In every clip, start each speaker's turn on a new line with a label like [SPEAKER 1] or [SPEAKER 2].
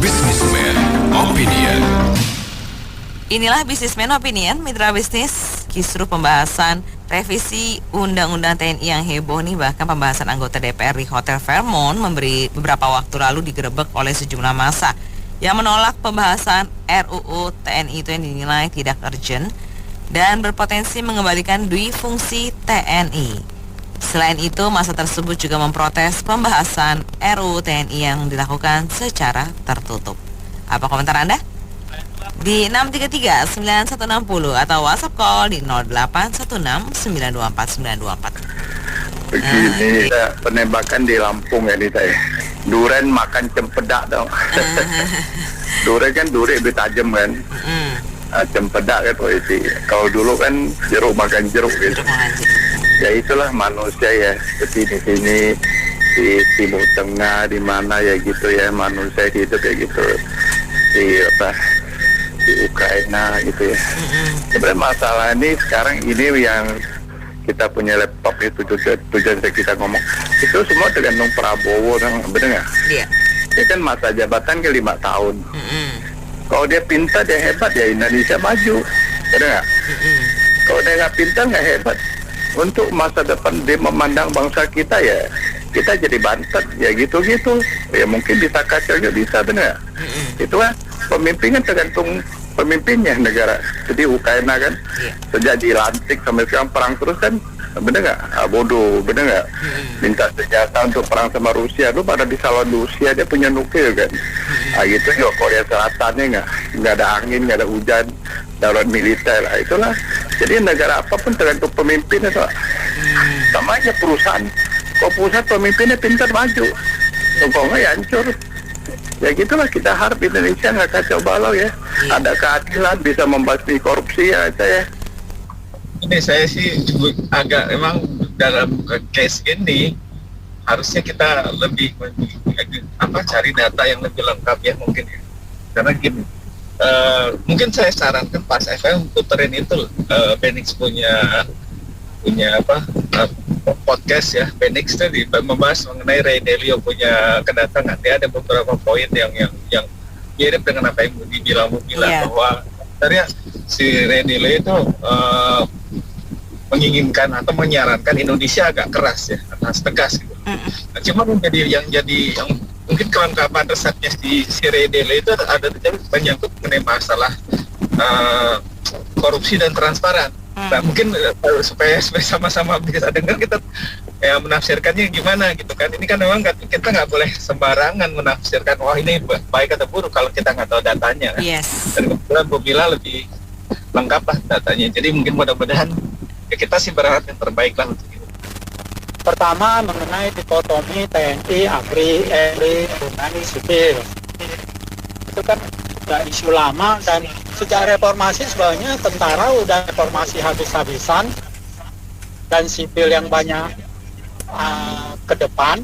[SPEAKER 1] Businessman Opinion.
[SPEAKER 2] Inilah Businessman Opinion, mitra bisnis. Kisruh pembahasan revisi Undang-Undang TNI yang heboh nih. Bahkan pembahasan anggota DPR di Hotel Fairmont beberapa waktu lalu digerebek oleh sejumlah massa yang menolak pembahasan RUU TNI itu yang dinilai tidak urgent dan berpotensi mengembalikan dui fungsi TNI. Selain itu, massa tersebut juga memprotes pembahasan RUU TNI yang dilakukan secara tertutup. Apa komentar Anda? Di 633-9160 atau WhatsApp call di 0816-924-924.
[SPEAKER 3] Begini, penembakan di Lampung ya nih saya. Duren makan cempedak dong. Duren kan duri lebih tajam kan. Cempedak kan polisi. Kalau dulu kan jeruk makan jeruk gitu. Ya itulah manusia ya. Seperti di sini di Timur Tengah di mana ya gitu ya, manusia hidup ya gitu. Di Ukraina gitu ya. Sebenarnya masalah ini sekarang ini yang kita punya laptop itu tujuan kita ngomong itu semua tergantung Prabowo, bener nggak?
[SPEAKER 2] Iya.
[SPEAKER 3] Dia kan masa jabatan ke 5 tahun. Kalau dia pintar dia hebat ya Indonesia maju, bener nggak? Kalau dia nggak pintar nggak hebat. Untuk masa depan dia memandang bangsa kita ya kita jadi bantet ya gitu-gitu. Ya mungkin bisa kacau juga bisa, bener nggak? Itu kan pemimpin kan tergantung pemimpinnya negara. Jadi Ukraina kan sejak dilantik sampai sekarang perang terus kan, bener nggak? Bodoh, bener nggak? Minta senjata untuk perang sama Rusia. Lu pada bisa lawan Rusia, dia punya nuklir kan? Gitu juga Korea Selatannya nggak ada angin, nggak ada hujan, darurat militer lah. Itulah. Jadi negara apapun tergantung pemimpinnya tuh. Sama aja perusahaan. Kalau perusahaan pemimpinnya pintar maju, kalau nggak ya hancur. Ya gitulah, kita harap Indonesia nggak kacau balau ya. Ada keadilan, bisa membasmi korupsi ya saya.
[SPEAKER 4] Ini saya sih agak emang dalam case ini harusnya kita lebih cari data yang lebih lengkap ya mungkin ya. Karena gini, mungkin saya sarankan Pas FM puterin itu Benix punya podcast ya. Benix tadi membahas mengenai Ray Dalio punya kedatangan. Dia ada beberapa poin yang mirip dengan apa yang dibilang bahwa sebenarnya si Ray Dalio itu menginginkan atau menyarankan Indonesia agak keras ya, atas tegas gitu. Nah, cuma yang mungkin kelengkapan resepnya si Ray Dalio itu ada menyangkut mengenai masalah korupsi dan transparan. Nah, mungkin supaya sama-sama bisa dengar kita ya menafsirkannya gimana gitu kan. Ini kan memang kita nggak boleh sembarangan menafsirkan wah ini baik atau buruk kalau kita nggak tahu datanya kan.
[SPEAKER 2] Yes.
[SPEAKER 4] Dan kebetulan Bu Bila lebih lengkap lah datanya. Jadi mungkin mudah-mudahan ya kita sih berharap yang terbaik lah untuk itu.
[SPEAKER 5] Pertama mengenai dikotomi TNI, ABRI, Polri, sipil. Itu kan udah isu lama dan sejak reformasi sebenarnya tentara udah reformasi habis-habisan dan sipil yang banyak ke depan.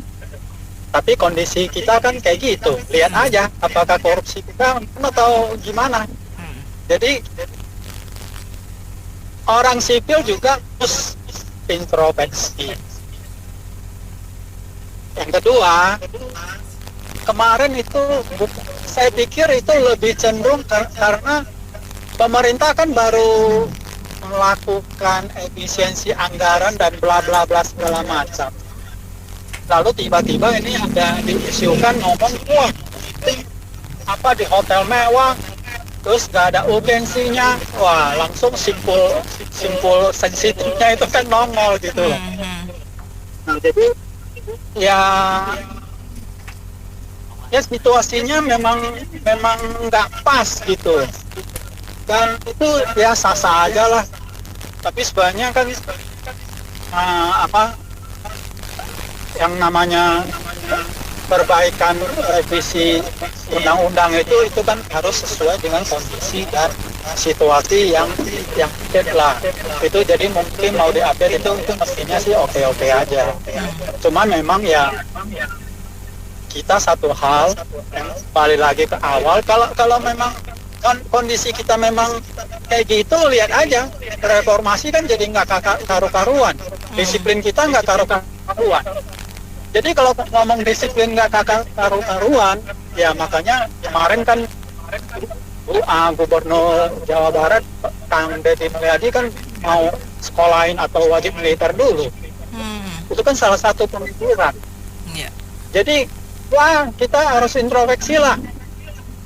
[SPEAKER 5] Tapi kondisi kita kan kayak gitu. Lihat aja apakah korupsi kita atau gimana. Jadi orang sipil juga harus introspeksi. Yang kedua, kemarin itu saya pikir itu lebih cenderung karena pemerintah kan baru melakukan efisiensi anggaran dan bla bla bla segala macam. Lalu tiba-tiba ini ada diisukan ngomong wah apa di hotel mewah terus gak ada urgensinya, wah langsung simpul sensitifnya itu kan nongol gitu loh. Nah jadi ya situasinya memang nggak pas gitu dan itu ya sah-sah aja lah. Tapi sebenarnya kan yang namanya perbaikan revisi undang-undang itu kan harus sesuai dengan kondisi dan situasi yang fit lah. Itu jadi mungkin mau diupdate itu mestinya sih oke aja. Cuman memang ya kita satu hal yang balik lagi ke awal, kalau memang kondisi kita memang kayak gitu, lihat aja reformasi kan jadi nggak karu-karuan, disiplin kita nggak karu-karuan. Jadi kalau ngomong disiplin nggak karu-karuan, ya makanya kemarin kan Gubernur Jawa Barat Kang Deddy Mulyadi kan mau sekolahin atau wajib militer dulu. Itu kan salah satu pemikiran. Jadi kita harus introspeksi lah.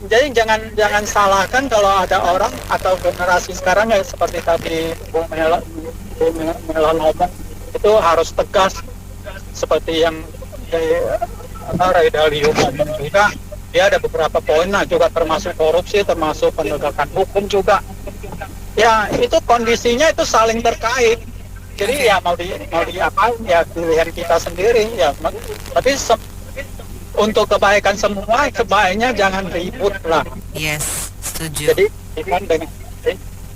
[SPEAKER 5] Jadi jangan salahkan kalau ada orang atau generasi sekarang ya seperti tadi Bu Mela ngomong, itu harus tegas seperti yang Ray Dalio ngomong juga. Dia ada beberapa poin juga termasuk korupsi, termasuk penegakan hukum juga. Ya itu kondisinya itu saling terkait. Jadi ya mau di apa ya pilihan kita sendiri ya. Tapi untuk kebaikan semua, sebaiknya jangan ribut lah.
[SPEAKER 2] Yes, setuju.
[SPEAKER 5] Jadi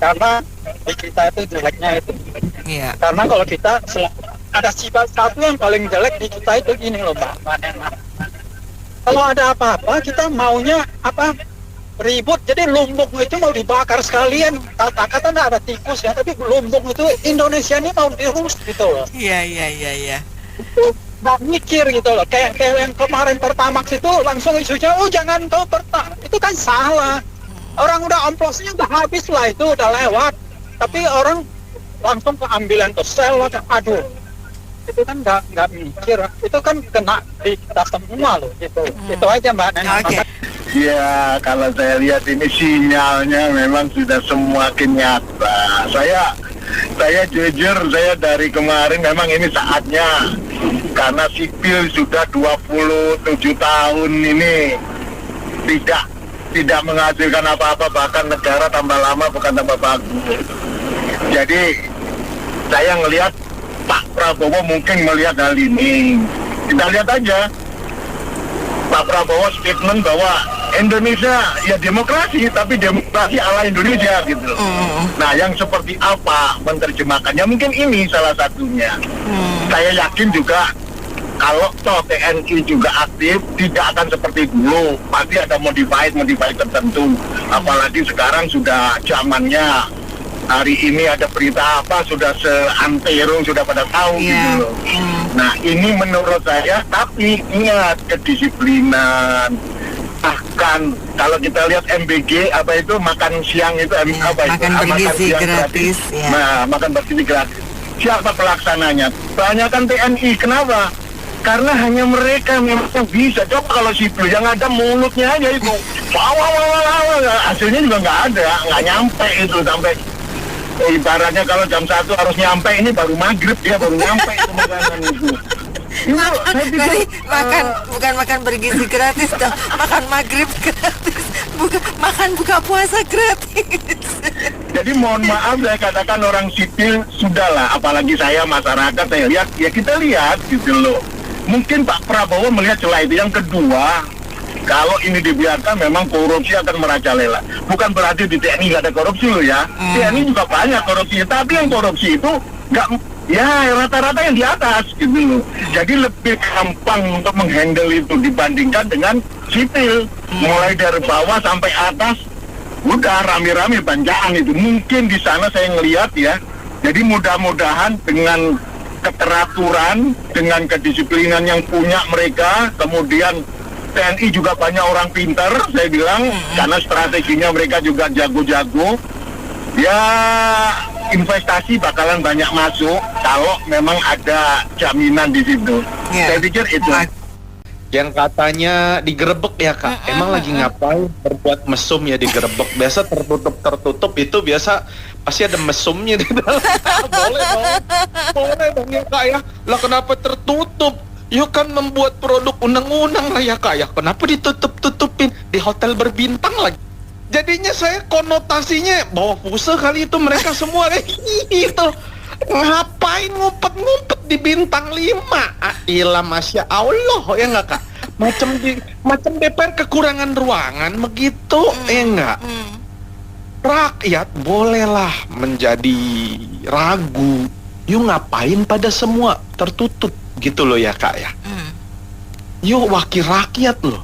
[SPEAKER 5] karena di kita itu jeleknya itu.
[SPEAKER 2] Iya.
[SPEAKER 5] Karena kalau kita ada sifat satu yang paling jelek di kita itu gini loh Mbak. Kalau ada apa-apa kita maunya ribut, jadi Lumbung itu mau dibakar sekalian. Kata ada tikus ya, tapi Lumbung itu Indonesia ini mau diurus gitu loh.
[SPEAKER 2] Iya.
[SPEAKER 5] Itu nggak mikir gitu loh. Kayak yang kemarin Pertamax itu langsung isunya, jangan kau itu kan salah. Orang udah omplosnya udah habis lah, itu udah lewat. Tapi orang langsung keambilan ke sel, aduh. Itu kan nggak mikir, itu kan kena di kita semua loh gitu. Itu aja Mbak Nena.
[SPEAKER 2] Oke.
[SPEAKER 3] Ya, kalau saya lihat ini sinyalnya memang sudah semakin nyata. Saya jujur, saya dari kemarin memang ini saatnya. Karena sipil sudah 27 tahun ini tidak menghasilkan apa-apa, bahkan negara tambah lama bukan tambah bagus. Jadi saya ngelihat Pak Prabowo mungkin melihat hal ini. Kita lihat aja Pak Prabowo statement bahwa Indonesia ya demokrasi, tapi demokrasi ala Indonesia gitu. Nah, yang seperti apa menerjemahkannya, mungkin ini salah satunya. Saya yakin juga kalau toh TNI juga aktif, tidak akan seperti dulu. Pasti ada modified tertentu. Apalagi sekarang sudah zamannya. Hari ini ada berita apa, sudah seantero, sudah pada tahu gitu loh. Nah, ini menurut saya, tapi ingat kedisiplinan. Bahkan kalau kita lihat MBG apa itu makan siang itu
[SPEAKER 2] makan bergizi gratis. Ya.
[SPEAKER 3] Nah, makan bergizi gratis. Siapa pelaksananya? Banyakan TNI. Kenapa? Karena hanya mereka memang yang bisa. Coba kalau sipil yang ada mulutnya aja itu, hasilnya juga nggak ada, nggak nyampe itu sampai. Ibaratnya kalau jam 1 harus nyampe, ini baru maghrib dia baru nyampe itu makanan itu.
[SPEAKER 2] Bukan makan bergizi gratis dong, makan maghrib gratis, makan buka puasa gratis.
[SPEAKER 3] Jadi mohon maaf saya katakan orang sipil sudahlah, apalagi saya masyarakat, saya lihat ya kita lihat gitu loh. Mungkin Pak Prabowo melihat celah itu. Yang kedua, kalau ini dibiarkan memang korupsi akan merajalela. Bukan berarti di TNI nggak ada korupsi loh ya. TNI juga banyak korupsi, tapi yang korupsi itu nggak, ya rata-rata yang di atas gitu loh. Jadi lebih gampang untuk menghandle itu dibandingkan dengan sipil. Mulai dari bawah sampai atas, udah rame-rame banjaan itu. Mungkin di sana saya ngelihat ya. Jadi mudah-mudahan dengan keteraturan, dengan kedisiplinan yang punya mereka, kemudian TNI juga banyak orang pintar, saya bilang, karena strateginya mereka juga jago-jago. Ya, investasi bakalan banyak masuk kalau memang ada jaminan di situ. Saya pikir itu.
[SPEAKER 6] Yang katanya digerebek ya Kak, emang lagi ngapain berbuat mesum ya digerebek? Biasa tertutup itu biasa pasti ada mesumnya di dalam. Boleh dong ya Kak ya. Lah kenapa tertutup? Yuk kan membuat produk undang-undang lah ya Kak ya. Kenapa ditutup-tutupin di hotel berbintang lagi? Jadinya saya konotasinya bawa pulsa kali itu mereka semua itu. Ngapain ngumpet-ngumpet di bintang 5? Ilah Masya Allah ya nggak Kak? Macam DPR kekurangan ruangan begitu ya nggak? Rakyat bolehlah menjadi ragu. Yuk ngapain pada semua tertutup gitu loh ya Kak ya? Yuk wakil rakyat loh.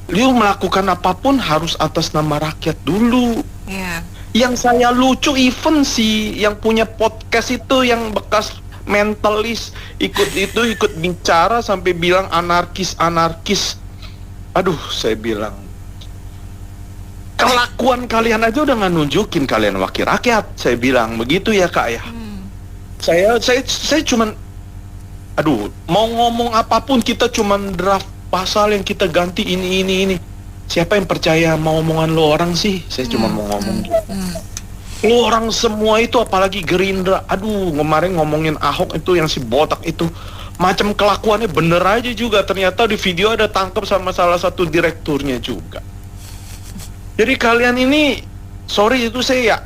[SPEAKER 6] Yuk melakukan apapun harus atas nama rakyat dulu. Yang saya lucu even si yang punya podcast itu yang bekas mentalis, ikut bicara sampai bilang anarkis. Aduh, saya bilang, kelakuan kalian aja udah nggak nunjukin kalian wakil rakyat. Saya bilang begitu ya Kak ya. Saya cuman, aduh, mau ngomong apapun kita cuman draft pasal yang kita ganti ini. Siapa yang percaya mau omongan lo orang sih? Saya cuma mau ngomong gitu. Lo orang semua itu, apalagi Gerindra. Aduh, kemarin ngomongin Ahok itu yang si botak itu, macam kelakuannya bener aja juga. Ternyata di video ada tangkap sama salah satu direkturnya juga. Jadi kalian ini, sorry itu saya ya,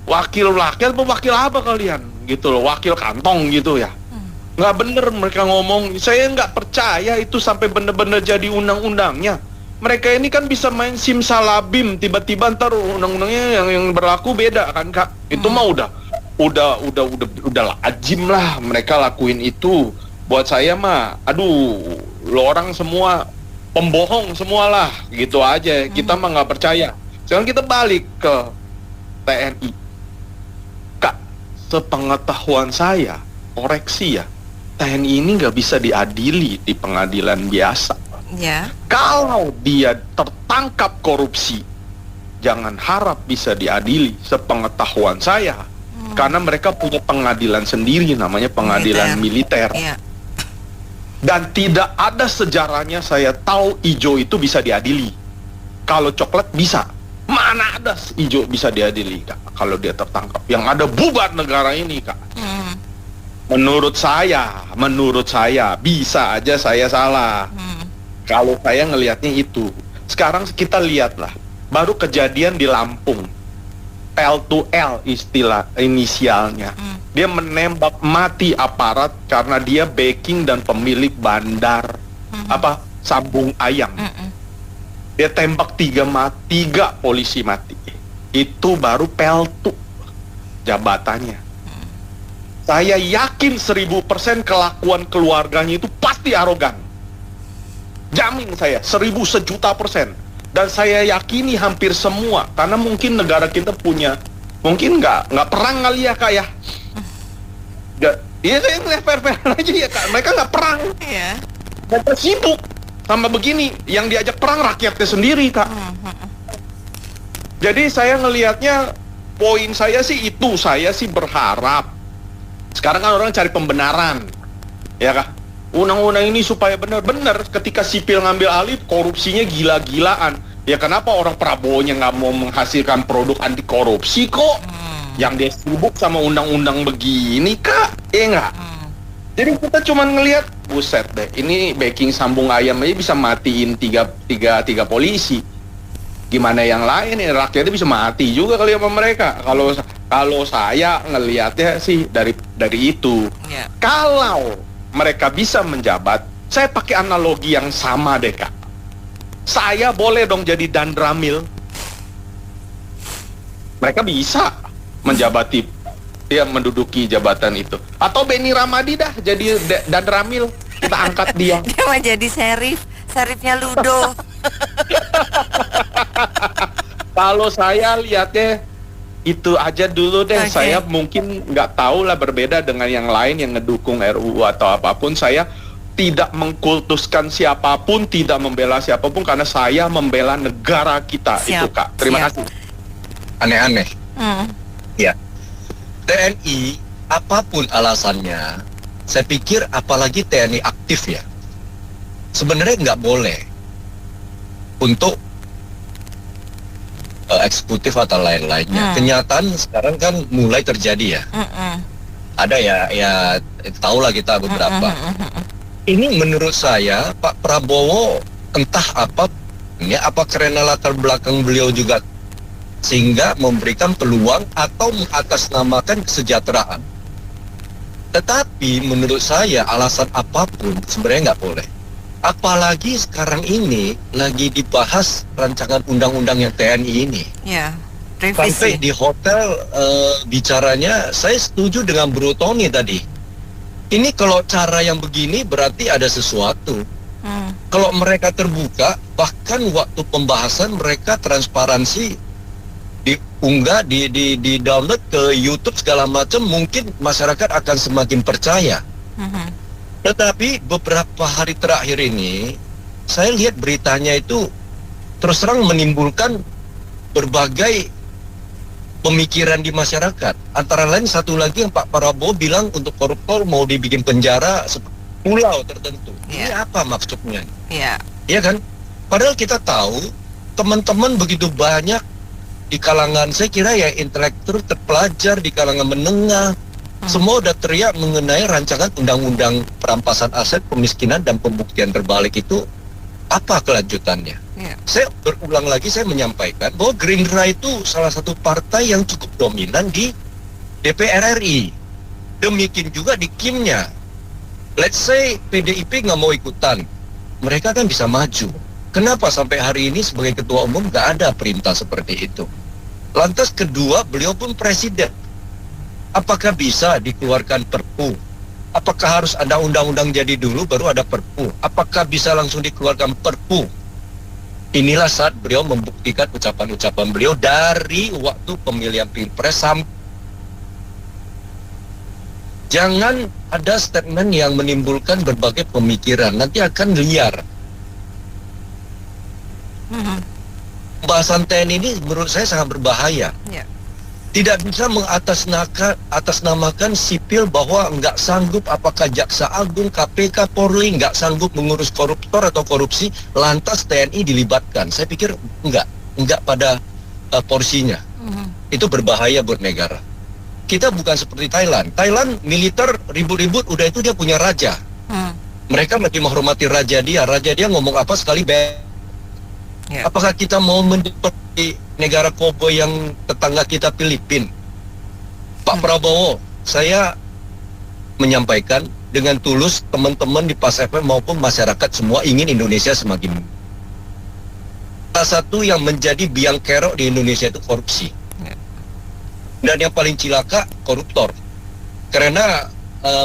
[SPEAKER 6] wakil rakyat atau wakil apa kalian? Gitu loh, wakil kantong gitu ya. Nggak bener mereka ngomong. Saya nggak percaya itu sampai bener-bener jadi undang-undangnya. Mereka ini kan bisa main simsalabim, tiba-tiba ntar undang-undangnya yang berlaku beda kan Kak. Itu mah udah lazim lah mereka lakuin itu. Buat saya mah, aduh, lo orang semua pembohong semualah, gitu aja. Kita mah nggak percaya. Sekarang kita balik ke TNI. Kak, sepengetahuan saya, koreksi ya, TNI ini nggak bisa diadili di pengadilan biasa.
[SPEAKER 2] Ya.
[SPEAKER 6] Kalau dia tertangkap korupsi, jangan harap bisa diadili sepengetahuan saya. Karena mereka punya pengadilan sendiri, namanya pengadilan militer.
[SPEAKER 2] Ya.
[SPEAKER 6] Dan tidak ada sejarahnya saya tahu ijo itu bisa diadili. Kalau coklat bisa. Mana ada ijo bisa diadili Kak, kalau dia tertangkap. Yang ada bubar negara ini Kak. Menurut saya bisa aja saya salah. Kalau saya ngelihatnya itu. Sekarang kita lihatlah, baru kejadian di Lampung, L2L istilah inisialnya. Dia menembak mati aparat karena dia backing dan pemilik bandar sambung ayam. Dia tembak 3 polisi mati. Itu baru peltu jabatannya. Saya yakin 1000% kelakuan keluarganya itu pasti arogan. Jamin saya 1000% dan saya yakini hampir semua, karena mungkin negara kita punya, mungkin nggak perang kali ya Kak ya. Iya, saya ngeliat fair aja ya Kak, mereka nggak perang.
[SPEAKER 2] Iya.
[SPEAKER 6] Mereka sibuk sama begini, yang diajak perang rakyatnya sendiri Kak. Jadi saya ngelihatnya, poin saya sih itu, saya sih berharap sekarang kan orang cari pembenaran, ya Kak. Undang-undang ini supaya benar-benar ketika sipil ngambil alih, korupsinya gila-gilaan. Ya kenapa orang Prabowo-nya nggak mau menghasilkan produk anti korupsi kok? Yang dia sibuk sama undang-undang begini Kak, nggak? Jadi kita cuma ngelihat, buset deh, ini backing sambung ayam aja bisa matiin tiga polisi. Gimana yang lain ya, rakyatnya bisa mati juga kali sama mereka. Kalau saya ngelihatnya sih dari itu.
[SPEAKER 2] Yeah.
[SPEAKER 6] Kalau mereka bisa menjabat, saya pakai analogi yang sama deh Kak. Saya boleh dong jadi Dan Ramil. Mereka bisa menjabati, dia menduduki jabatan itu. Atau Benny Ramadi dah jadi Dan Ramil, kita angkat dia.
[SPEAKER 2] Dia mau jadi serifnya Ludo.
[SPEAKER 6] Kalau saya lihatnya itu aja dulu deh.
[SPEAKER 2] Okay.
[SPEAKER 6] Saya mungkin nggak tahu lah, berbeda dengan yang lain yang ngedukung RUU atau apapun. Saya tidak mengkultuskan siapapun, tidak membela siapapun, karena saya membela negara kita. Itu Kak. Terima kasih.
[SPEAKER 7] Aneh-aneh. Ya, TNI apapun alasannya, saya pikir apalagi TNI aktif ya, sebenarnya nggak boleh untuk eksekutif atau lain-lainnya. Kenyataan sekarang kan mulai terjadi ya. Ada ya tahulah kita beberapa. Ini menurut saya Pak Prabowo entah apa karena latar belakang beliau juga sehingga memberikan peluang atau mengatasnamakan kesejahteraan. Tetapi menurut saya alasan apapun sebenarnya nggak boleh. Apalagi sekarang ini lagi dibahas rancangan undang-undang yang TNI ini.
[SPEAKER 2] Ya,
[SPEAKER 7] Sampai
[SPEAKER 2] revisi.
[SPEAKER 7] di hotel bicaranya, saya setuju dengan Bro Tony tadi. Ini kalau cara yang begini berarti ada sesuatu. Kalau mereka terbuka, bahkan waktu pembahasan mereka transparansi, diunggah, di download ke YouTube segala macam, mungkin masyarakat akan semakin percaya. Tetapi beberapa hari terakhir ini saya lihat beritanya itu terus terang menimbulkan berbagai pemikiran di masyarakat. Antara lain satu lagi yang Pak Prabowo bilang untuk koruptor mau dibikin penjara pulau tertentu. Ini apa maksudnya? Iya kan? Padahal kita tahu teman-teman begitu banyak di kalangan, saya kira ya intelektual, terpelajar, di kalangan menengah, semua udah teriak mengenai rancangan undang-undang perampasan aset, pemiskinan, dan pembuktian terbalik itu. Apa kelanjutannya? Saya berulang lagi, saya menyampaikan bahwa Gerindra itu salah satu partai yang cukup dominan di DPR RI. Demikian juga di Kimnya. Let's say PDIP nggak mau ikutan, mereka kan bisa maju. Kenapa sampai hari ini sebagai ketua umum nggak ada perintah seperti itu? Lantas kedua, beliau pun presiden. Apakah bisa dikeluarkan perpu? Apakah harus ada undang-undang jadi dulu baru ada perpu? Apakah bisa langsung dikeluarkan perpu? Inilah saat beliau membuktikan ucapan-ucapan beliau dari waktu pemilihan pilpres sampai. Jangan ada statement yang menimbulkan berbagai pemikiran, nanti akan liar. Pembahasan TNI ini menurut saya sangat berbahaya. Tidak bisa mengatasnamakan sipil bahwa nggak sanggup, apakah Jaksa Agung, KPK, Polri nggak sanggup mengurus koruptor atau korupsi, lantas TNI dilibatkan. Saya pikir nggak pada porsinya. Itu berbahaya buat negara. Kita bukan seperti Thailand. Thailand militer ribut-ribut, udah itu dia punya raja. Mereka masih menghormati raja dia. Raja dia ngomong apa sekali Apakah kita mau menjadi negara koboi yang tetangga kita Filipina? Pak Prabowo, saya menyampaikan dengan tulus, teman-teman di Pas FM maupun masyarakat semua ingin Indonesia semakin. Salah satu yang menjadi biang kerok di Indonesia itu korupsi. Dan yang paling cilaka koruptor. Karena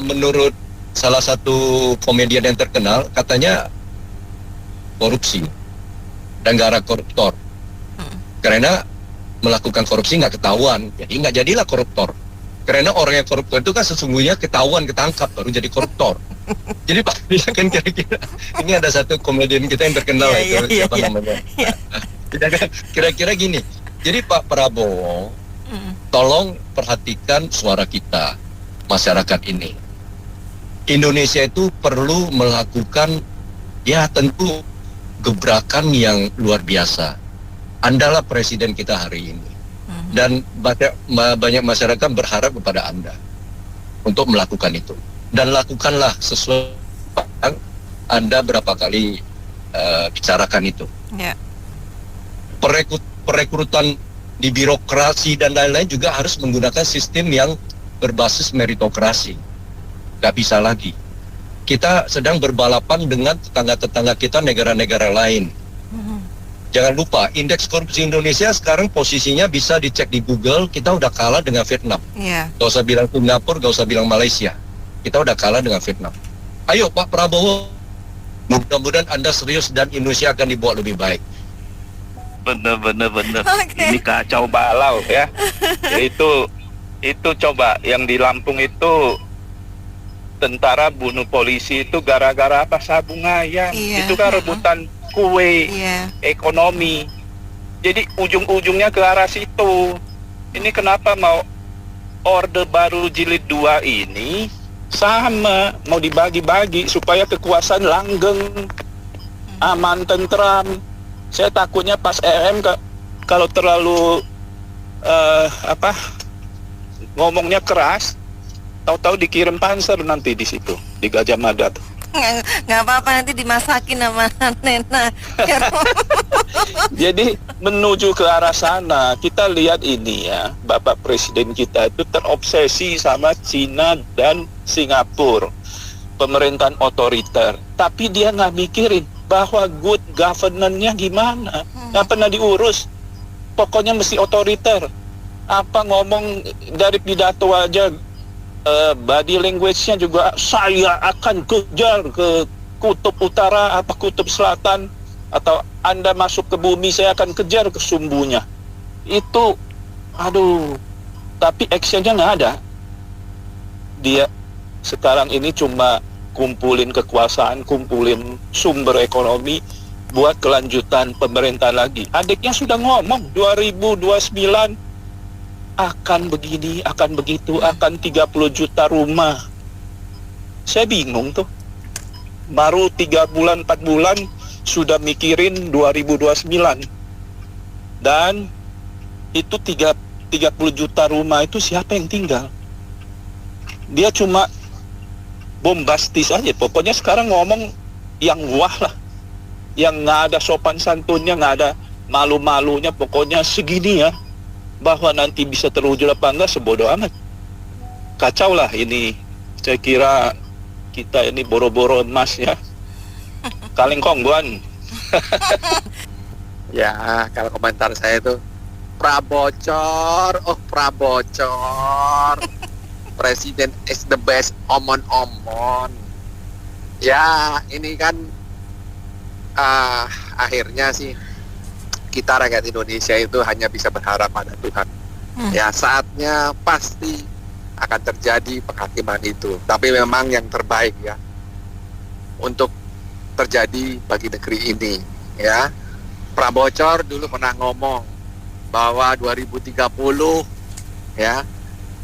[SPEAKER 7] menurut salah satu komedian yang terkenal, katanya korupsi dan gara koruptor. Karena melakukan korupsi nggak ketahuan, jadi nggak jadilah koruptor. Karena orang yang koruptor itu kan sesungguhnya ketahuan, ketangkap, baru jadi koruptor. Jadi Pak, dia kan kira-kira, ini ada satu komedian kita yang terkenal siapa namanya? Kira-kira gini. Jadi Pak Prabowo, tolong perhatikan suara kita, masyarakat ini. Indonesia itu perlu melakukan, ya tentu, gebrakan yang luar biasa. Andalah presiden kita hari ini. Dan banyak masyarakat berharap kepada Anda untuk melakukan itu. Dan lakukanlah sesuai yang Anda berapa kali bicarakan itu. Perekrutan di birokrasi dan lain-lain juga harus menggunakan sistem yang berbasis meritokrasi. Gak bisa lagi. Kita sedang berbalapan dengan tetangga-tetangga kita, negara-negara lain. Jangan lupa, indeks korupsi Indonesia sekarang posisinya bisa dicek di Google, kita udah kalah dengan Vietnam. Gak usah bilang Singapura, gak usah bilang Malaysia. Kita udah kalah dengan Vietnam. Ayo Pak Prabowo, mudah-mudahan Anda serius dan Indonesia akan dibawa lebih baik.
[SPEAKER 8] Bener. Ini kacau balau ya. Itu coba yang di Lampung itu tentara bunuh polisi itu gara-gara apa? Sabung ayam. Itu kan rebutan kue, ekonomi. Jadi ujung-ujungnya ke arah situ. Ini kenapa mau Orde Baru Jilid 2 ini sama mau dibagi-bagi supaya kekuasaan langgeng, aman, tentram. Saya takutnya pas kalau terlalu ngomongnya keras, tahu-tahu dikirim panser nanti di situ di Gajah Mada tuh.
[SPEAKER 2] Nggak apa-apa, nanti dimasakin sama Nena.
[SPEAKER 8] Jadi menuju ke arah sana, kita lihat ini ya, Bapak Presiden kita itu terobsesi sama Cina dan Singapura, pemerintahan otoriter. Tapi dia nggak mikirin bahwa good governance-nya gimana, nggak pernah diurus. Pokoknya mesti otoriter. Apa ngomong dari pidato aja, body language-nya juga, saya akan kejar ke kutub utara apa kutub selatan, atau Anda masuk ke bumi saya akan kejar ke sumbunya. Itu Aduh, tapi actionnya nggak ada. Dia sekarang ini cuma kumpulin kekuasaan, kumpulin sumber ekonomi buat kelanjutan pemerintahan lagi. Adiknya sudah ngomong 2029 akan begini, akan begitu, akan 30 juta rumah. Saya bingung tuh. Baru 3 bulan, 4 bulan sudah mikirin 2029. Dan itu 30 juta rumah itu siapa yang tinggal? Dia cuma bombastis aja. Pokoknya sekarang ngomong yang wah lah. Yang nggak ada sopan santunnya, nggak ada malu-malunya. Pokoknya segini ya. Bahwa nanti bisa terwujud apa enggak, sebodoh amat. Kacau lah ini. Saya kira kita ini boro-boro emas ya. Kaleng kongguan.
[SPEAKER 9] Ya, kalau komentar saya itu prabocor, prabocor. Presiden is the best, omon-omon. Ya, ini kan akhirnya sih kita rakyat Indonesia itu hanya bisa berharap pada Tuhan. Ya, saatnya pasti akan terjadi penghakiman itu. Tapi memang yang terbaik ya untuk terjadi bagi negeri ini ya. Prabocor dulu pernah ngomong bahwa 2030 ya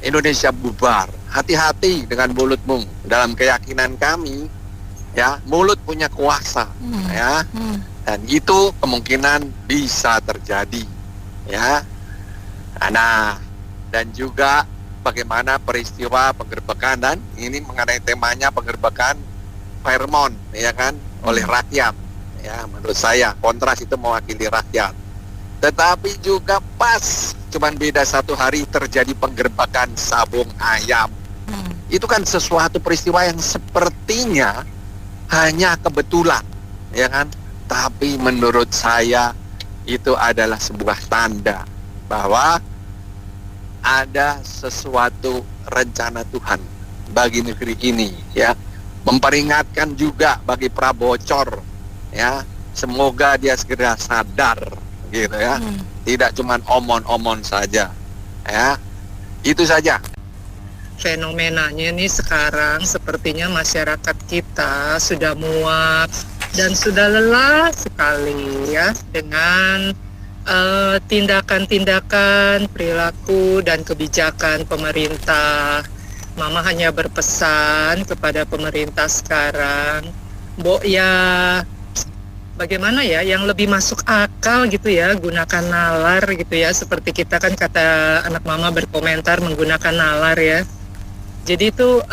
[SPEAKER 9] Indonesia bubar. Hati-hati dengan mulutmu. Dalam keyakinan kami ya, mulut punya kuasa ya. Dan itu kemungkinan bisa terjadi ya. Nah, dan juga bagaimana peristiwa penggerbekan, dan ini mengenai temanya penggerbekan Fairmont ya kan, oleh rakyat. Ya, menurut saya Kontras itu mewakili rakyat. Tetapi juga pas cuman beda 1 hari terjadi penggerbekan Sabung Ayam. Itu kan sesuatu peristiwa yang sepertinya hanya kebetulan, ya kan? Tapi menurut saya itu adalah sebuah tanda bahwa ada sesuatu rencana Tuhan bagi negeri ini, ya. Memperingatkan juga bagi prabocor, ya. Semoga dia segera sadar, gitu ya. Tidak cuma omon-omon saja, ya. Itu saja.
[SPEAKER 10] Fenomenanya nih sekarang sepertinya masyarakat kita sudah muak dan sudah lelah sekali ya dengan tindakan-tindakan, perilaku dan kebijakan pemerintah. Mama hanya berpesan kepada pemerintah sekarang, Mbok ya bagaimana ya yang lebih masuk akal gitu ya, gunakan nalar gitu ya, seperti kita kan kata anak mama berkomentar menggunakan nalar ya. Jadi itu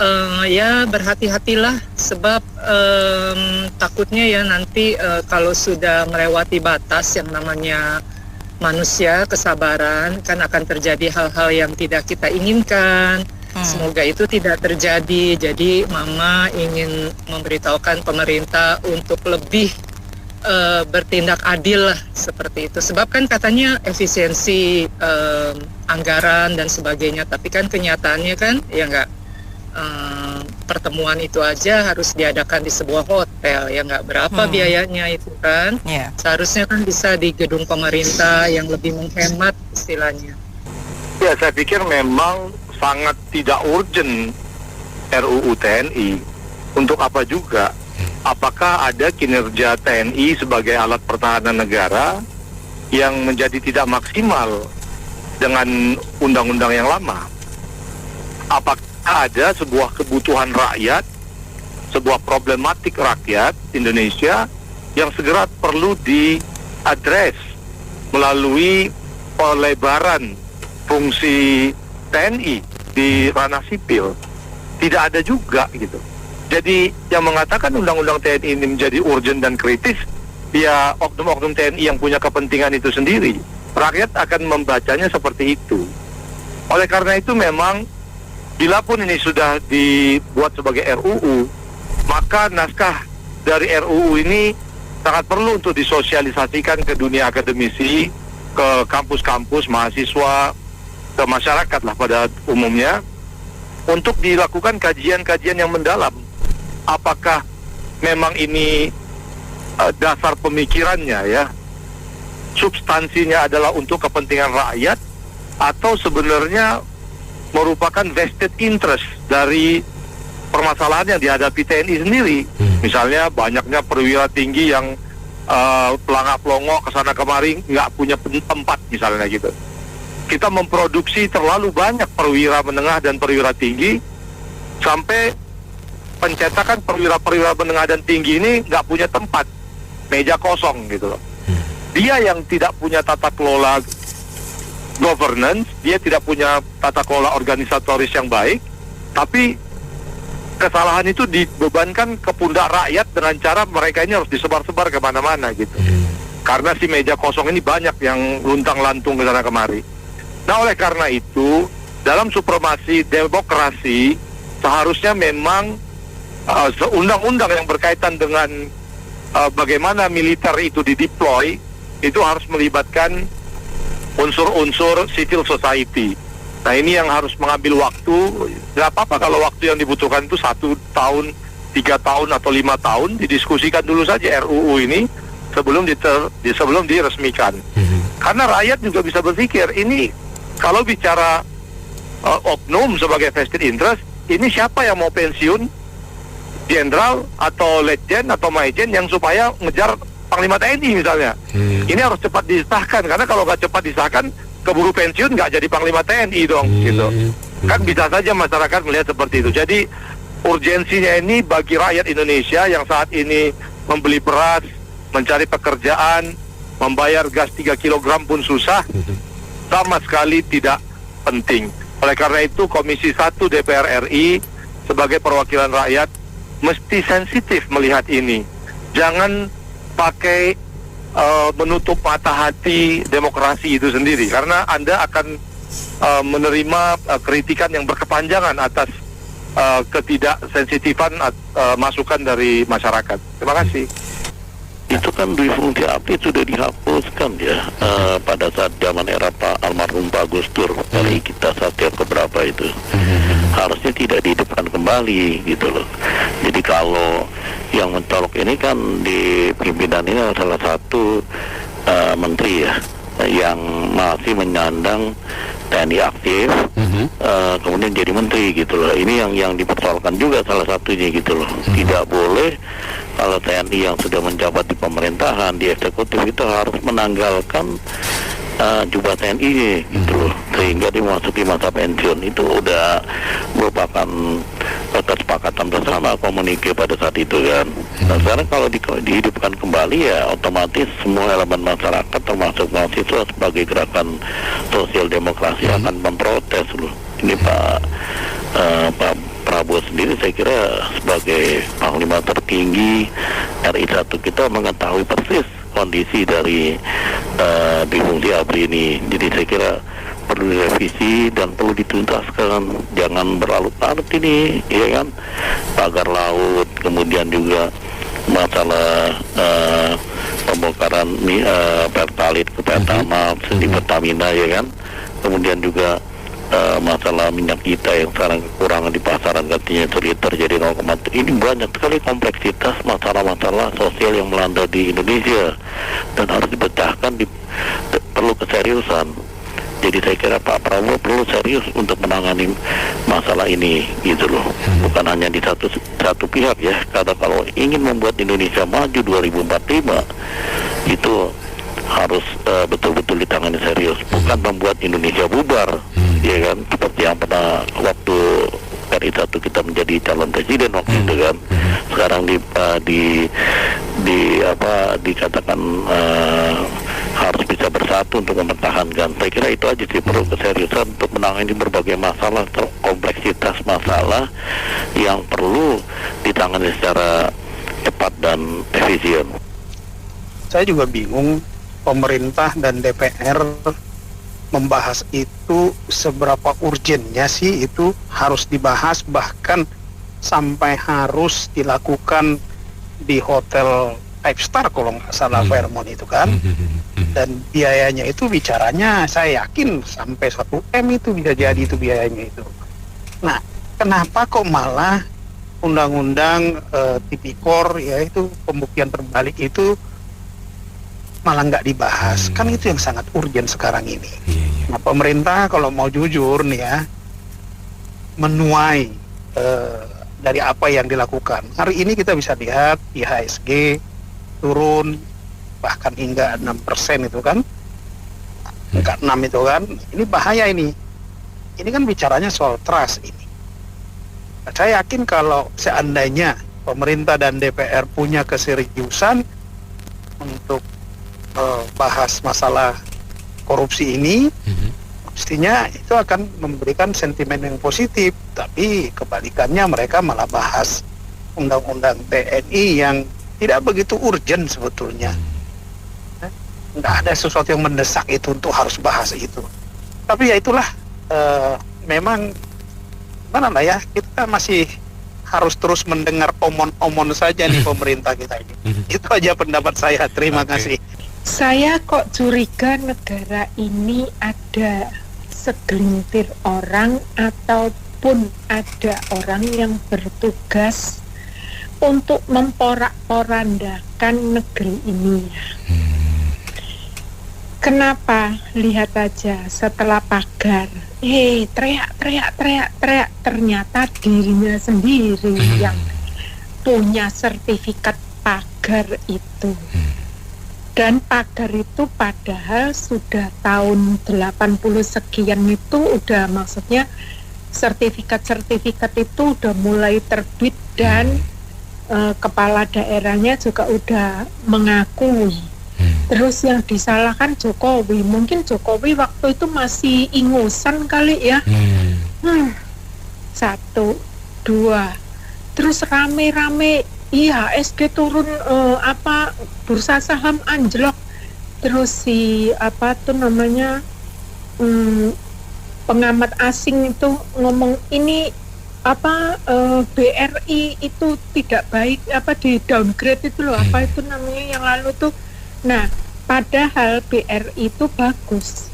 [SPEAKER 10] ya berhati-hatilah sebab takutnya ya nanti kalau sudah melewati batas yang namanya manusia, kesabaran, kan akan terjadi hal-hal yang tidak kita inginkan. Semoga itu tidak terjadi. Jadi mama ingin memberitahukan pemerintah untuk lebih bertindak adil lah seperti itu. Sebab kan katanya efisiensi anggaran dan sebagainya, tapi kan kenyataannya kan ya enggak. Pertemuan itu aja harus diadakan di sebuah hotel, ya nggak berapa biayanya itu kan. Seharusnya kan bisa di gedung pemerintah yang lebih menghemat istilahnya.
[SPEAKER 3] Ya, saya pikir memang sangat tidak urgent RUU TNI. Untuk apa juga? Apakah ada kinerja TNI sebagai alat pertahanan negara yang menjadi tidak maksimal dengan undang-undang yang lama? Apakah ada sebuah kebutuhan rakyat, sebuah problematik rakyat Indonesia yang segera perlu diadres melalui pelebaran fungsi TNI di ranah sipil? Tidak ada juga gitu. Jadi yang mengatakan undang-undang TNI ini menjadi urgent dan kritis, ya oknum-oknum TNI yang punya kepentingan itu sendiri. Rakyat akan membacanya seperti itu. Oleh karena itu memang bila pun ini sudah dibuat sebagai RUU, maka naskah dari RUU ini sangat perlu untuk disosialisasikan ke dunia akademisi, ke kampus-kampus, mahasiswa, ke masyarakat lah pada umumnya, untuk dilakukan kajian-kajian yang mendalam. Apakah memang ini dasar pemikirannya ya, substansinya adalah untuk kepentingan rakyat, atau sebenarnya merupakan vested interest dari permasalahan yang dihadapi TNI sendiri. Misalnya banyaknya perwira tinggi yang pelangak-pelongok kesana kemari nggak punya tempat misalnya gitu. Kita memproduksi terlalu banyak perwira menengah dan perwira tinggi sampai pencetakan perwira-perwira menengah dan tinggi ini nggak punya tempat, meja kosong gitu loh. Dia yang tidak punya tata kelola governance, dia tidak punya tata kelola organisatoris yang baik, tapi kesalahan itu dibebankan ke pundak rakyat dengan cara mereka ini harus disebar-sebar kemana-mana gitu. Karena si meja kosong ini banyak yang luntang-lantung ke sana kemari. Nah, oleh karena itu, dalam supremasi demokrasi seharusnya memang undang-undang yang berkaitan dengan bagaimana militer itu dideploy itu harus melibatkan unsur-unsur civil society. Nah, ini yang harus mengambil waktu. Nggak apa-apa kalau waktu yang dibutuhkan itu 1 tahun, 3 tahun atau 5 tahun, didiskusikan dulu saja RUU ini sebelum sebelum diresmikan. Karena rakyat juga bisa berpikir, ini kalau bicara oknum sebagai vested interest, ini siapa yang mau pensiun, jenderal atau letjen atau maijen yang supaya ngejar Panglima TNI misalnya. Ini harus cepat disahkan, karena kalau nggak cepat disahkan, keburu pensiun nggak jadi Panglima TNI dong, gitu. Kan bisa saja masyarakat melihat seperti itu. Jadi urgensinya ini bagi rakyat Indonesia yang saat ini membeli beras, mencari pekerjaan, membayar gas 3 kg pun susah, sama sekali tidak penting. Oleh karena itu Komisi 1 DPR RI sebagai perwakilan rakyat mesti sensitif melihat ini. Jangan pakai menutup mata hati demokrasi itu sendiri, karena Anda akan menerima kritikan yang berkepanjangan atas ketidaksensitifan masukan dari masyarakat. Terima kasih.
[SPEAKER 11] Itu kan dui fungsi ABRI sudah dihapuskan ya pada saat zaman era Pak almarhum Pak Gus Dur, dari kita saat yang keberapa itu. Harusnya tidak dihidupkan kembali gitu loh. Jadi kalau yang mencolok ini kan di pimpinan ini salah satu menteri ya yang masih menyandang TNI aktif, kemudian jadi menteri gitu loh. Ini yang dipersoalkan juga salah satunya gitu loh. Tidak boleh kalau TNI yang sudah menjabat di pemerintahan, di eksekutif itu harus menanggalkan jubah TNI gitu loh, sehingga dimasuki masa pensiun. Itu udah merupakan kesepakatan bersama, komunike pada saat itu kan. Nah, sekarang kalau dihidupkan kembali ya otomatis semua elemen masyarakat termasuk mahasiswa sebagai gerakan sosial demokrasi akan memprotes loh. Ini Pak Prabowo sendiri saya kira sebagai panglima tertinggi RI 1 kita mengetahui persis kondisi dari fungsi ABRI ini. Jadi saya kira perlu direvisi dan perlu dituntaskan, jangan berlarut-larut ini, ya kan? Pagar laut, kemudian juga masalah pembongkaran Pertalite ke Pertamax di Pertamina, ya kan? Kemudian juga masalah minyak kita yang sekarang kekurangan di pasaran katanya terjadi 0,3. Ini banyak sekali kompleksitas masalah-masalah sosial yang melanda di Indonesia dan harus dipecahkan, perlu keseriusan. Jadi saya kira Pak Prabowo perlu serius untuk menangani masalah ini gitu loh. Bukan hanya di satu pihak ya. Karena kalau ingin membuat Indonesia maju 2045 itu harus betul-betul ditangani serius, bukan membuat Indonesia bubar, ya kan? Seperti yang pernah waktu RI 1 kita menjadi calon presiden waktu itu kan. Sekarang dikatakan harus bisa bersatu untuk mempertahankan. Saya kira itu aja sih, perlu keseriusan untuk menangani berbagai masalah, kompleksitas masalah yang perlu ditangani secara cepat dan efisien.
[SPEAKER 5] Saya juga bingung pemerintah dan DPR membahas itu seberapa urgennya sih itu harus dibahas, bahkan sampai harus dilakukan di hotel 5 star kalau nggak salah Fairmont itu kan. Dan biayanya itu bicaranya saya yakin sampai 1 M itu bisa jadi itu biayanya itu. Nah, kenapa kok malah undang-undang tipikor yaitu pembuktian terbalik itu malah nggak dibahas? Kan itu yang sangat urgen sekarang ini.
[SPEAKER 12] Nah, pemerintah kalau mau jujur nih ya, menuai dari apa yang dilakukan. Hari ini kita bisa lihat IHSG turun bahkan hingga 6% itu kan, angka 6 itu kan, ini bahaya ini. Ini kan bicaranya soal trust ini. Nah, saya yakin kalau seandainya pemerintah dan DPR punya keseriusan untuk bahas masalah korupsi ini, mestinya itu akan memberikan sentimen yang positif. Tapi kebalikannya mereka malah bahas undang-undang TNI yang tidak begitu urgent sebetulnya. Nggak ada sesuatu yang mendesak itu untuk harus bahas itu. Tapi ya itulah, memang mana lah ya, kita masih harus terus mendengar omon-omon saja nih pemerintah kita ini. Itu aja pendapat saya. Terima kasih.
[SPEAKER 13] Saya kok curiga negara ini ada segelintir orang ataupun ada orang yang bertugas untuk memporak-porandakan negeri ini. Kenapa? Lihat aja setelah pagar, teriak, ternyata dirinya sendiri yang punya sertifikat pagar itu. Dan pagar itu padahal sudah tahun 80 sekian itu udah, maksudnya sertifikat itu udah mulai terbit dan kepala daerahnya juga udah mengakui. Terus yang disalahkan Jokowi, mungkin Jokowi waktu itu masih ingusan kali ya. 1, 2, terus rame-rame IHSG turun, bursa saham anjlok. Terus si pengamat asing itu ngomong ini BRI itu tidak baik, di downgrade itu loh, itu namanya yang lalu tuh. Nah, padahal BRI itu bagus.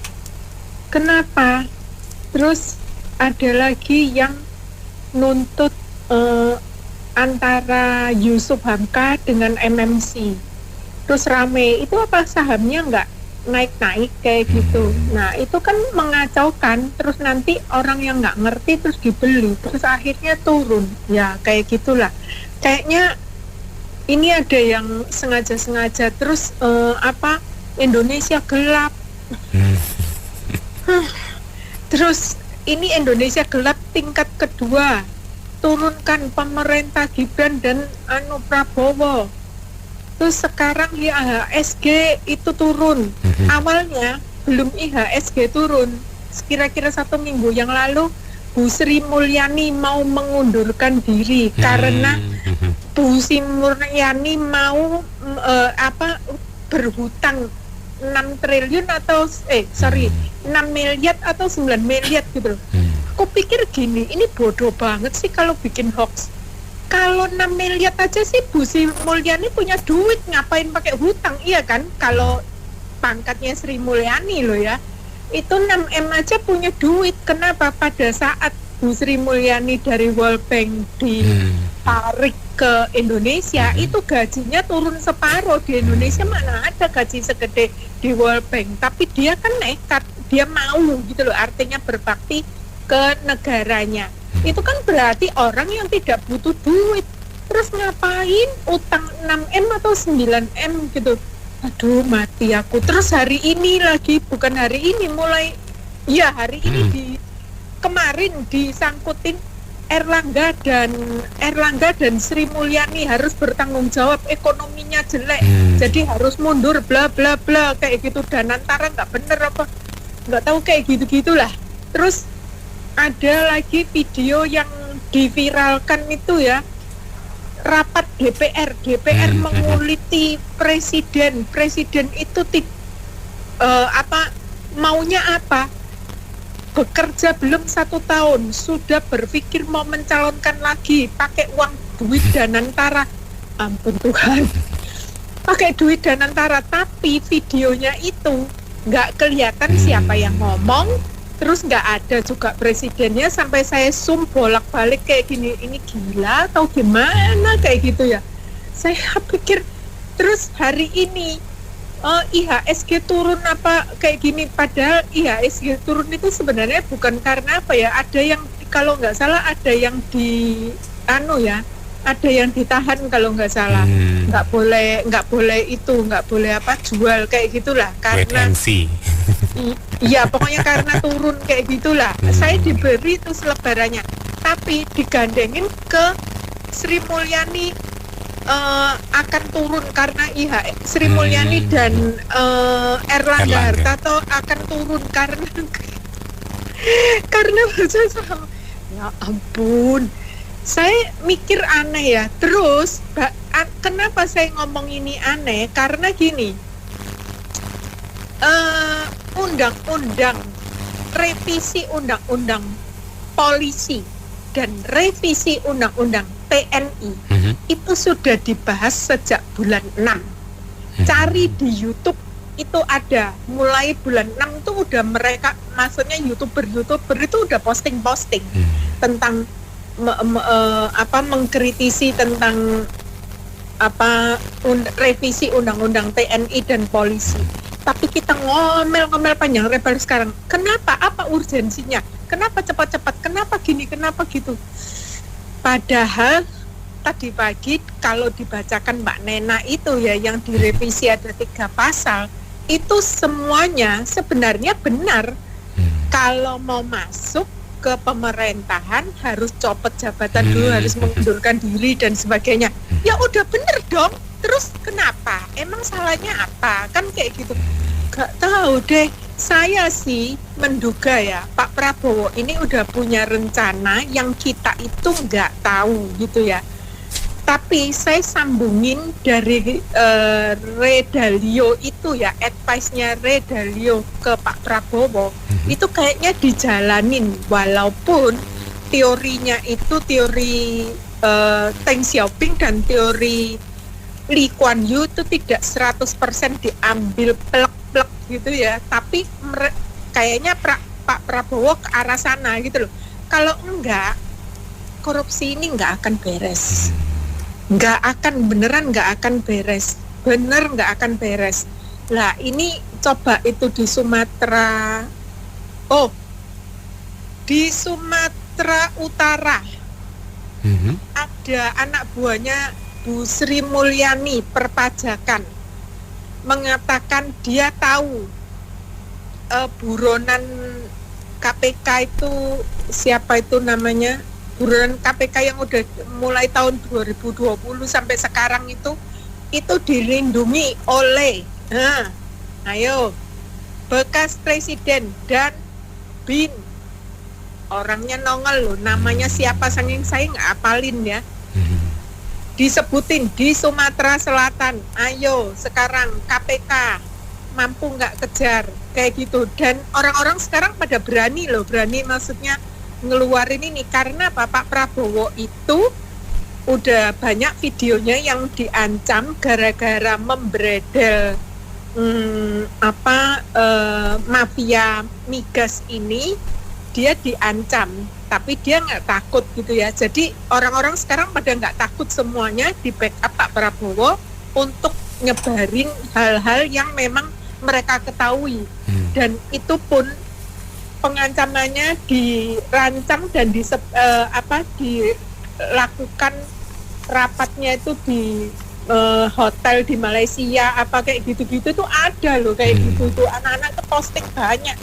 [SPEAKER 13] Kenapa? Terus ada lagi yang nuntut antara Yusuf Hamka dengan MMC. Terus rame, itu apa sahamnya nggak naik-naik kayak gitu. Nah, itu kan mengacaukan. Terus nanti orang yang nggak ngerti terus dibeli, terus akhirnya turun. Ya, kayak gitulah. Kayaknya ini ada yang sengaja-sengaja. Terus Indonesia gelap. Terus ini Indonesia gelap tingkat kedua. Turunkan pemerintah Gibran dan Prabowo. Terus sekarang IHSG itu turun. Awalnya belum IHSG turun, kira-kira 1 minggu yang lalu Bu Sri Mulyani mau mengundurkan diri karena Bu Sri Mulyani mau berhutang 6 triliun atau 6 miliar atau 9 miliar gitu. Aku pikir gini, ini bodoh banget sih kalau bikin hoax. Kalau 6 miliar aja sih Bu Sri Mulyani punya duit, ngapain pakai hutang, iya kan? Kalau pangkatnya Sri Mulyani loh ya, itu 6M aja punya duit. Kenapa pada saat Bu Sri Mulyani dari World Bank ditarik ke Indonesia, itu gajinya turun separuh. Di Indonesia mana ada gaji segede di World Bank, tapi dia kan nekat, dia mau gitu loh, artinya berbakti ke negaranya. Itu kan berarti orang yang tidak butuh duit. Terus ngapain utang 6M atau 9M gitu. Aduh, mati aku. Terus hari ini lagi, bukan hari ini, hari ini kemarin disangkutin Erlangga dan Sri Mulyani harus bertanggung jawab, ekonominya jelek, jadi harus mundur bla bla bla kayak gitu. Dan antara nggak bener apa nggak tahu kayak gitu-gitulah. Terus ada lagi video yang diviralkan itu ya, rapat DPR menguliti presiden itu maunya apa, bekerja belum 1 tahun sudah berpikir mau mencalonkan lagi pakai uang duit Danantara. Ampun Tuhan, pakai duit Danantara, tapi videonya itu nggak kelihatan siapa yang ngomong. Terus nggak ada juga presidennya, sampai saya zoom bolak-balik kayak gini, ini gila atau gimana kayak gitu ya. Saya pikir. Terus hari ini IHSG turun apa kayak gini, padahal IHSG turun itu sebenarnya bukan karena apa ya, ada yang kalau nggak salah ada yang ada yang ditahan kalau nggak salah, nggak boleh jual kayak gitulah karena iya pokoknya karena turun kayak gitulah. Saya diberi itu selebarannya, tapi digandengin ke Sri Mulyani akan turun karena Sri Mulyani dan Erlangga Hartarto akan turun karena ya ampun, saya mikir aneh ya. Terus kenapa saya ngomong ini aneh, karena gini, revisi undang-undang polisi dan revisi undang-undang TNI itu sudah dibahas sejak bulan 6. Cari di YouTube itu ada, mulai bulan 6 itu udah mereka, maksudnya YouTuber itu udah posting tentang mengkritisi tentang revisi undang-undang TNI dan polisi. Tapi kita ngomel panjang lebar sekarang. Kenapa? Apa urgensinya? Kenapa cepat-cepat? Kenapa gini? Kenapa gitu? Padahal tadi pagi kalau dibacakan Mbak Nena itu ya, yang direvisi ada 3 pasal, itu semuanya sebenarnya benar. Kalau mau masuk ke pemerintahan harus copot jabatan dulu, harus mengundurkan diri dan sebagainya. Ya udah bener dong. Terus kenapa? Emang salahnya apa? Kan kayak gitu. Gak tahu deh. Saya sih menduga ya, Pak Prabowo ini udah punya rencana yang kita itu nggak tahu gitu ya. Tapi saya sambungin dari Ray Dalio itu ya, advice-nya Ray Dalio ke Pak Prabowo, itu kayaknya dijalanin, walaupun teorinya itu teori Deng Xiaoping dan teori Lee Kuan Yew itu tidak 100% diambil plek-plek gitu ya, tapi kayaknya Pak Prabowo ke arah sana gitu loh. Kalau enggak, korupsi ini enggak akan beres. Beneran nggak akan beres. Lah ini coba itu di Sumatera Utara ada anak buahnya Bu Sri Mulyani perpajakan mengatakan dia tahu buronan KPK itu siapa itu namanya, buronan KPK yang udah mulai tahun 2020 sampai sekarang itu dilindungi oleh bekas presiden dan BIN. Orangnya nongol loh, namanya siapa saking saya nggak apalin ya. Disebutin di Sumatera Selatan. Ayo sekarang KPK mampu nggak kejar kayak gitu. Dan orang-orang sekarang pada berani maksudnya ngeluarin ini karena Pak Prabowo itu udah banyak videonya yang diancam gara-gara membredel mafia migas ini, dia diancam, tapi dia nggak takut gitu ya. Jadi orang-orang sekarang pada nggak takut, semuanya di backup Pak Prabowo untuk nyebarin hal-hal yang memang mereka ketahui, dan itu pun pengancamannya dirancang dan dilakukan rapatnya itu di hotel di Malaysia apa kayak gitu-gitu tuh ada loh kayak gitu tuh, anak-anak tuh posting banyak.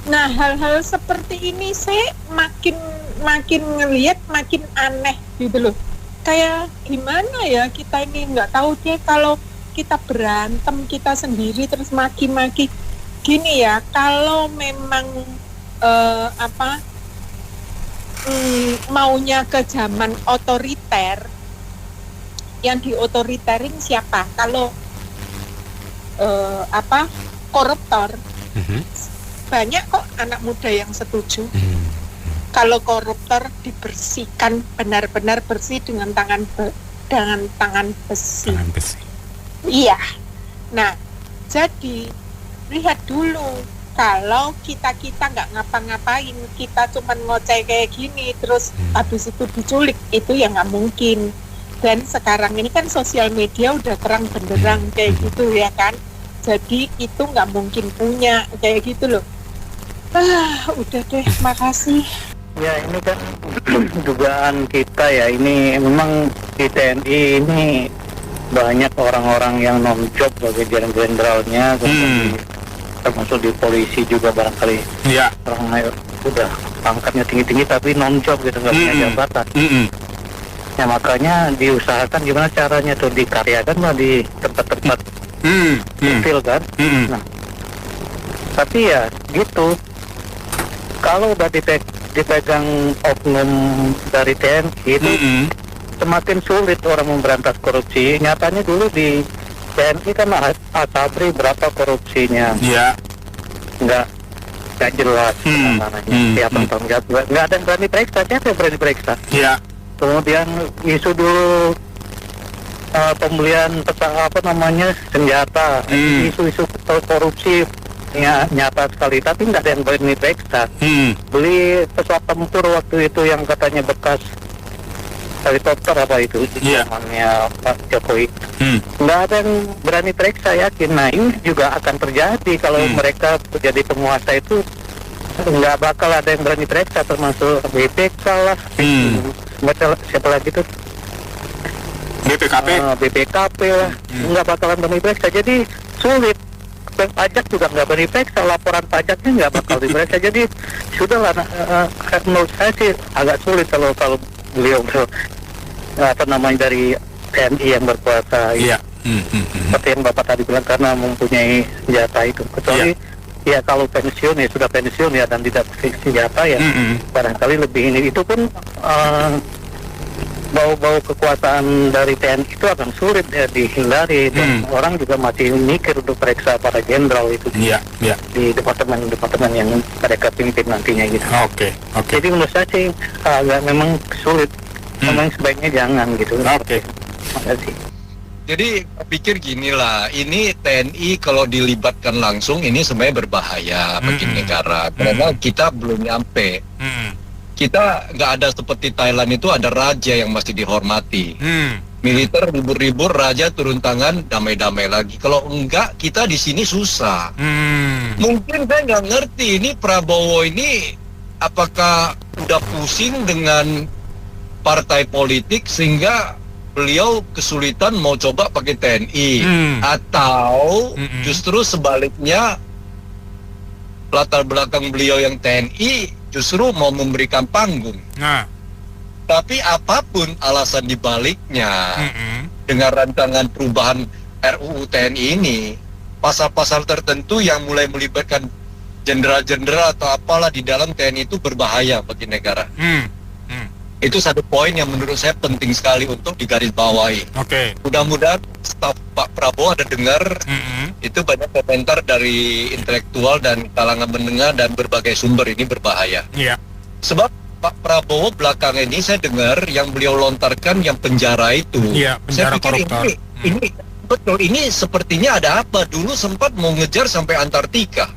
[SPEAKER 13] Nah hal-hal seperti ini saya makin ngelihat makin aneh gitu loh. Kayak gimana ya kita ini nggak tahu deh, kalau kita berantem kita sendiri terus maki-maki gini ya, kalau memang maunya ke zaman otoriter, yang diotoriterin siapa? Kalau koruptor, banyak kok anak muda yang setuju. Kalau koruptor dibersihkan benar-benar bersih dengan tangan besi. Iya. Nah, jadi lihat dulu, kalau kita nggak ngapa-ngapain, kita cuman ngoceh kayak gini, terus habis itu diculik, itu ya nggak mungkin. Dan sekarang ini kan sosial media udah terang benderang kayak gitu ya kan. jadi itu nggak mungkin punya kayak gitu loh. Udah deh, makasih.
[SPEAKER 12] Ya ini kan dugaan kita ya, ini memang di TNI ini banyak orang-orang yang non-job bagi jenderalnya, termasuk di polisi juga barangkali.
[SPEAKER 1] Iya.
[SPEAKER 12] Orang udah pangkatnya tinggi-tinggi tapi non-job gitu, nggak punya jabatan. Ya makanya diusahakan gimana caranya tuh dikaryakan lah di tempat-tempat kecil kan. Nah, tapi ya gitu, kalau udah dipegang oknum dari TNI itu semakin sulit orang memberantas korupsi. Nyatanya dulu di TNI kan Asabri berapa korupsinya, nggak jelas namanya, siapa yang tanggung jawab, nggak ada yang berani periksa. Siapa yang berani periksa? Kemudian isu dulu pembelian senjata, isu-isu korupsi nyata sekali, tapi nggak ada yang berani periksa. Beli pesawat tempur waktu itu yang katanya bekas helikopter apa itu zamannya Pak Jokowi, nggak ada yang berani periksa, yakin. Nah ini juga akan terjadi kalau mereka jadi penguasa itu, nggak bakal ada yang berani periksa, termasuk BPK lah, siapa lagi tuh, BPKP lah, nggak bakalan berani periksa. Jadi sulit. Pajak juga nggak berani periksa, laporan pajaknya nggak bakal diperiksa. Jadi sudahlah, menurut saya sih agak sulit kalau beliau dari TNI yang berkuasa. Seperti yang Bapak tadi bilang, karena mempunyai senjata itu. Kecuali ya kalau pensiun ya sudah pensiun ya dan tidak senjata ya, barangkali lebih ini. Itu pun bau-bau kekuasaan dari TNI itu akan sulit ya dihindari, dan orang juga masih mikir untuk periksa para jenderal itu di departemen-departemen yang mereka pimpin nantinya gitu. Jadi menurut saya sih agak memang sulit, memang sebaiknya jangan gitu. Makasih.
[SPEAKER 7] Jadi pikir gini lah, ini TNI kalau dilibatkan langsung ini sebenarnya berbahaya bagi negara, karena kita belum nyampe. Kita nggak ada seperti Thailand itu ada raja yang masih dihormati. Militer ribut-ribut, raja turun tangan, damai-damai lagi. Kalau enggak, kita di sini susah. Mungkin saya nggak ngerti ini Prabowo ini apakah udah pusing dengan partai politik sehingga beliau kesulitan mau coba pakai TNI, atau justru sebaliknya latar belakang beliau yang TNI justru mau memberikan panggung. Tapi apapun alasan dibaliknya, dengan rancangan perubahan RUU TNI ini, pasal-pasal tertentu yang mulai melibatkan jenderal-jenderal atau apalah di dalam TNI itu berbahaya bagi negara. Itu satu poin yang menurut saya penting sekali untuk digarisbawahi. Mudah-mudahan staf Pak Prabowo ada dengar, itu banyak komentar dari intelektual dan kalangan menengah dan berbagai sumber, ini berbahaya. Sebab Pak Prabowo belakangan ini saya dengar yang beliau lontarkan yang penjara itu. Saya pikir koruptor. Ini betul, ini sepertinya ada apa. Dulu sempat mau ngejar sampai Antartika.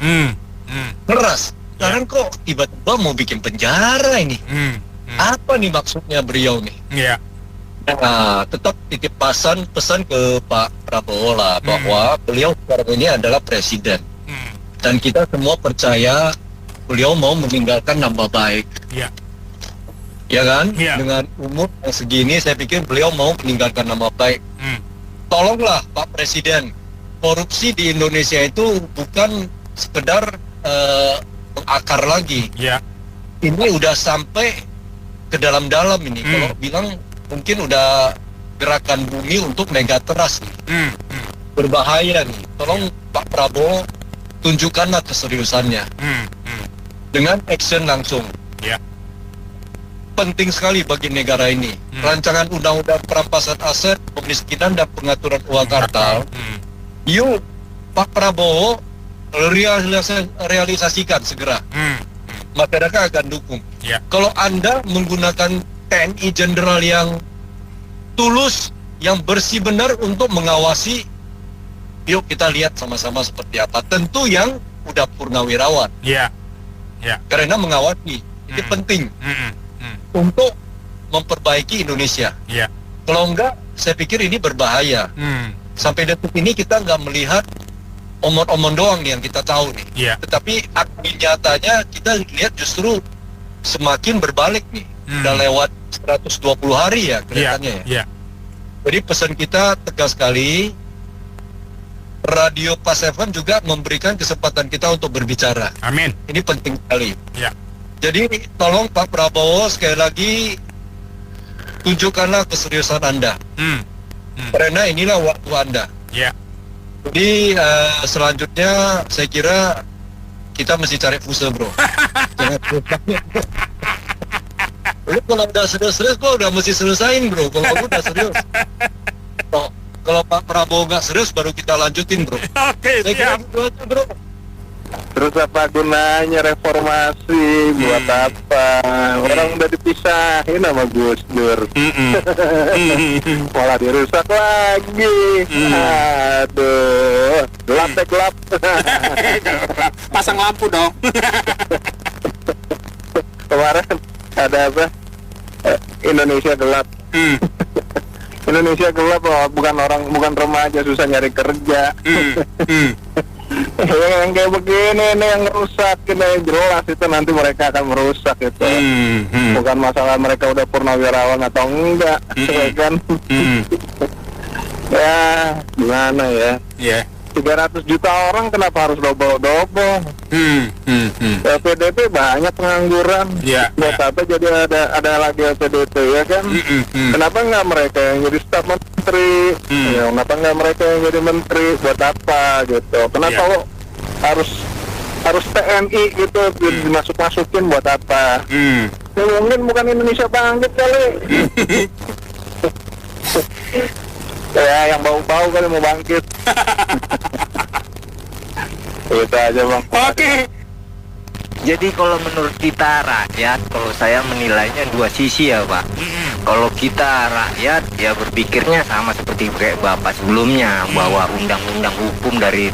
[SPEAKER 7] Keras. Sekarang kok tiba-tiba mau bikin penjara ini. Apa nih maksudnya beliau nih? Nah, tetap titip pesan ke Pak Prabowo lah, bahwa beliau sekarang ini adalah presiden. Dan kita semua percaya beliau mau meninggalkan nama baik. Ya kan? Dengan umur yang segini, saya pikir beliau mau meninggalkan nama baik. Tolonglah Pak Presiden, korupsi di Indonesia itu bukan sekedar mengakar lagi. Ini udah sampai ke dalam-dalam ini. Kalau bilang mungkin udah gerakan bumi untuk megatrust. Berbahaya nih. Tolong Pak Prabowo tunjukkanlah keseriusannya dengan action langsung. Penting sekali bagi negara ini. Rancangan undang-undang perampasan aset, kemiskinan dan pengaturan uang kartal. Yuk Pak Prabowo realisasikan segera. Masyarakat akan dukung. Kalau Anda menggunakan TNI jenderal yang tulus, yang bersih benar untuk mengawasi, yuk kita lihat sama-sama seperti apa. Tentu yang udah purnawirawan. Karena mengawasi itu penting untuk memperbaiki Indonesia. Kalau enggak, saya pikir ini berbahaya. Sampai detik ini kita nggak melihat omong-omong doang nih yang kita tahu nih.
[SPEAKER 1] Iya.
[SPEAKER 7] Tetapi nyatanya kita lihat justru semakin berbalik nih. Udah lewat 120 hari ya kelihatannya ya. Jadi pesan kita tegas sekali. Radio Pas FM juga memberikan kesempatan kita untuk berbicara.
[SPEAKER 1] Amin.
[SPEAKER 7] Ini penting sekali.
[SPEAKER 1] Ya.
[SPEAKER 7] Jadi tolong Pak Prabowo sekali lagi tunjukkanlah keseriusan Anda. Karena inilah waktu Anda.
[SPEAKER 1] Ya.
[SPEAKER 7] Jadi selanjutnya saya kira kita mesti cari fuse, bro. Lu kalau udah serius-serius, gua udah mesti selesain, bro. Kalau lu udah serius. Kalau Pak Prabowo nggak serius, baru kita lanjutin, bro.
[SPEAKER 1] Oke,
[SPEAKER 7] siap. Gitu aja, bro.
[SPEAKER 3] Terus apa gunanya reformasi? Buat apa? Orang udah dipisahin sama Gus Dur. Malah dirusak lagi. Aduh, gelap deh, gelap.
[SPEAKER 1] Pasang lampu dong.
[SPEAKER 3] Kemarin ada apa? Indonesia gelap. Indonesia gelap loh, bukan remaja susah nyari kerja. Yang kayak begini nih yang merusak, ini jelas itu nanti mereka akan merusak itu. Bukan masalah mereka udah purnawirawan atau enggak, ya kan? Ya gimana ya? 300 juta orang kenapa harus double-double? LPDP banyak pengangguran. Buat apa jadi ada lagi LPDP, ya kan? Kenapa nggak mereka yang jadi staf menteri? Ya, kenapa nggak mereka yang jadi menteri? Buat apa gitu? Kenapa lo harus TNI gitu dimasuk-masukin buat apa? Ya, mungkin bukan Indonesia bangkit kali. Ya yang bau-bau kali mau bangkit. Itu aja bang.
[SPEAKER 1] Oke.
[SPEAKER 14] Jadi kalau menurut kita rakyat, kalau saya menilainya dua sisi ya Pak. Kalau kita rakyat ya berpikirnya sama seperti kayak Bapak sebelumnya, bahwa undang-undang hukum dari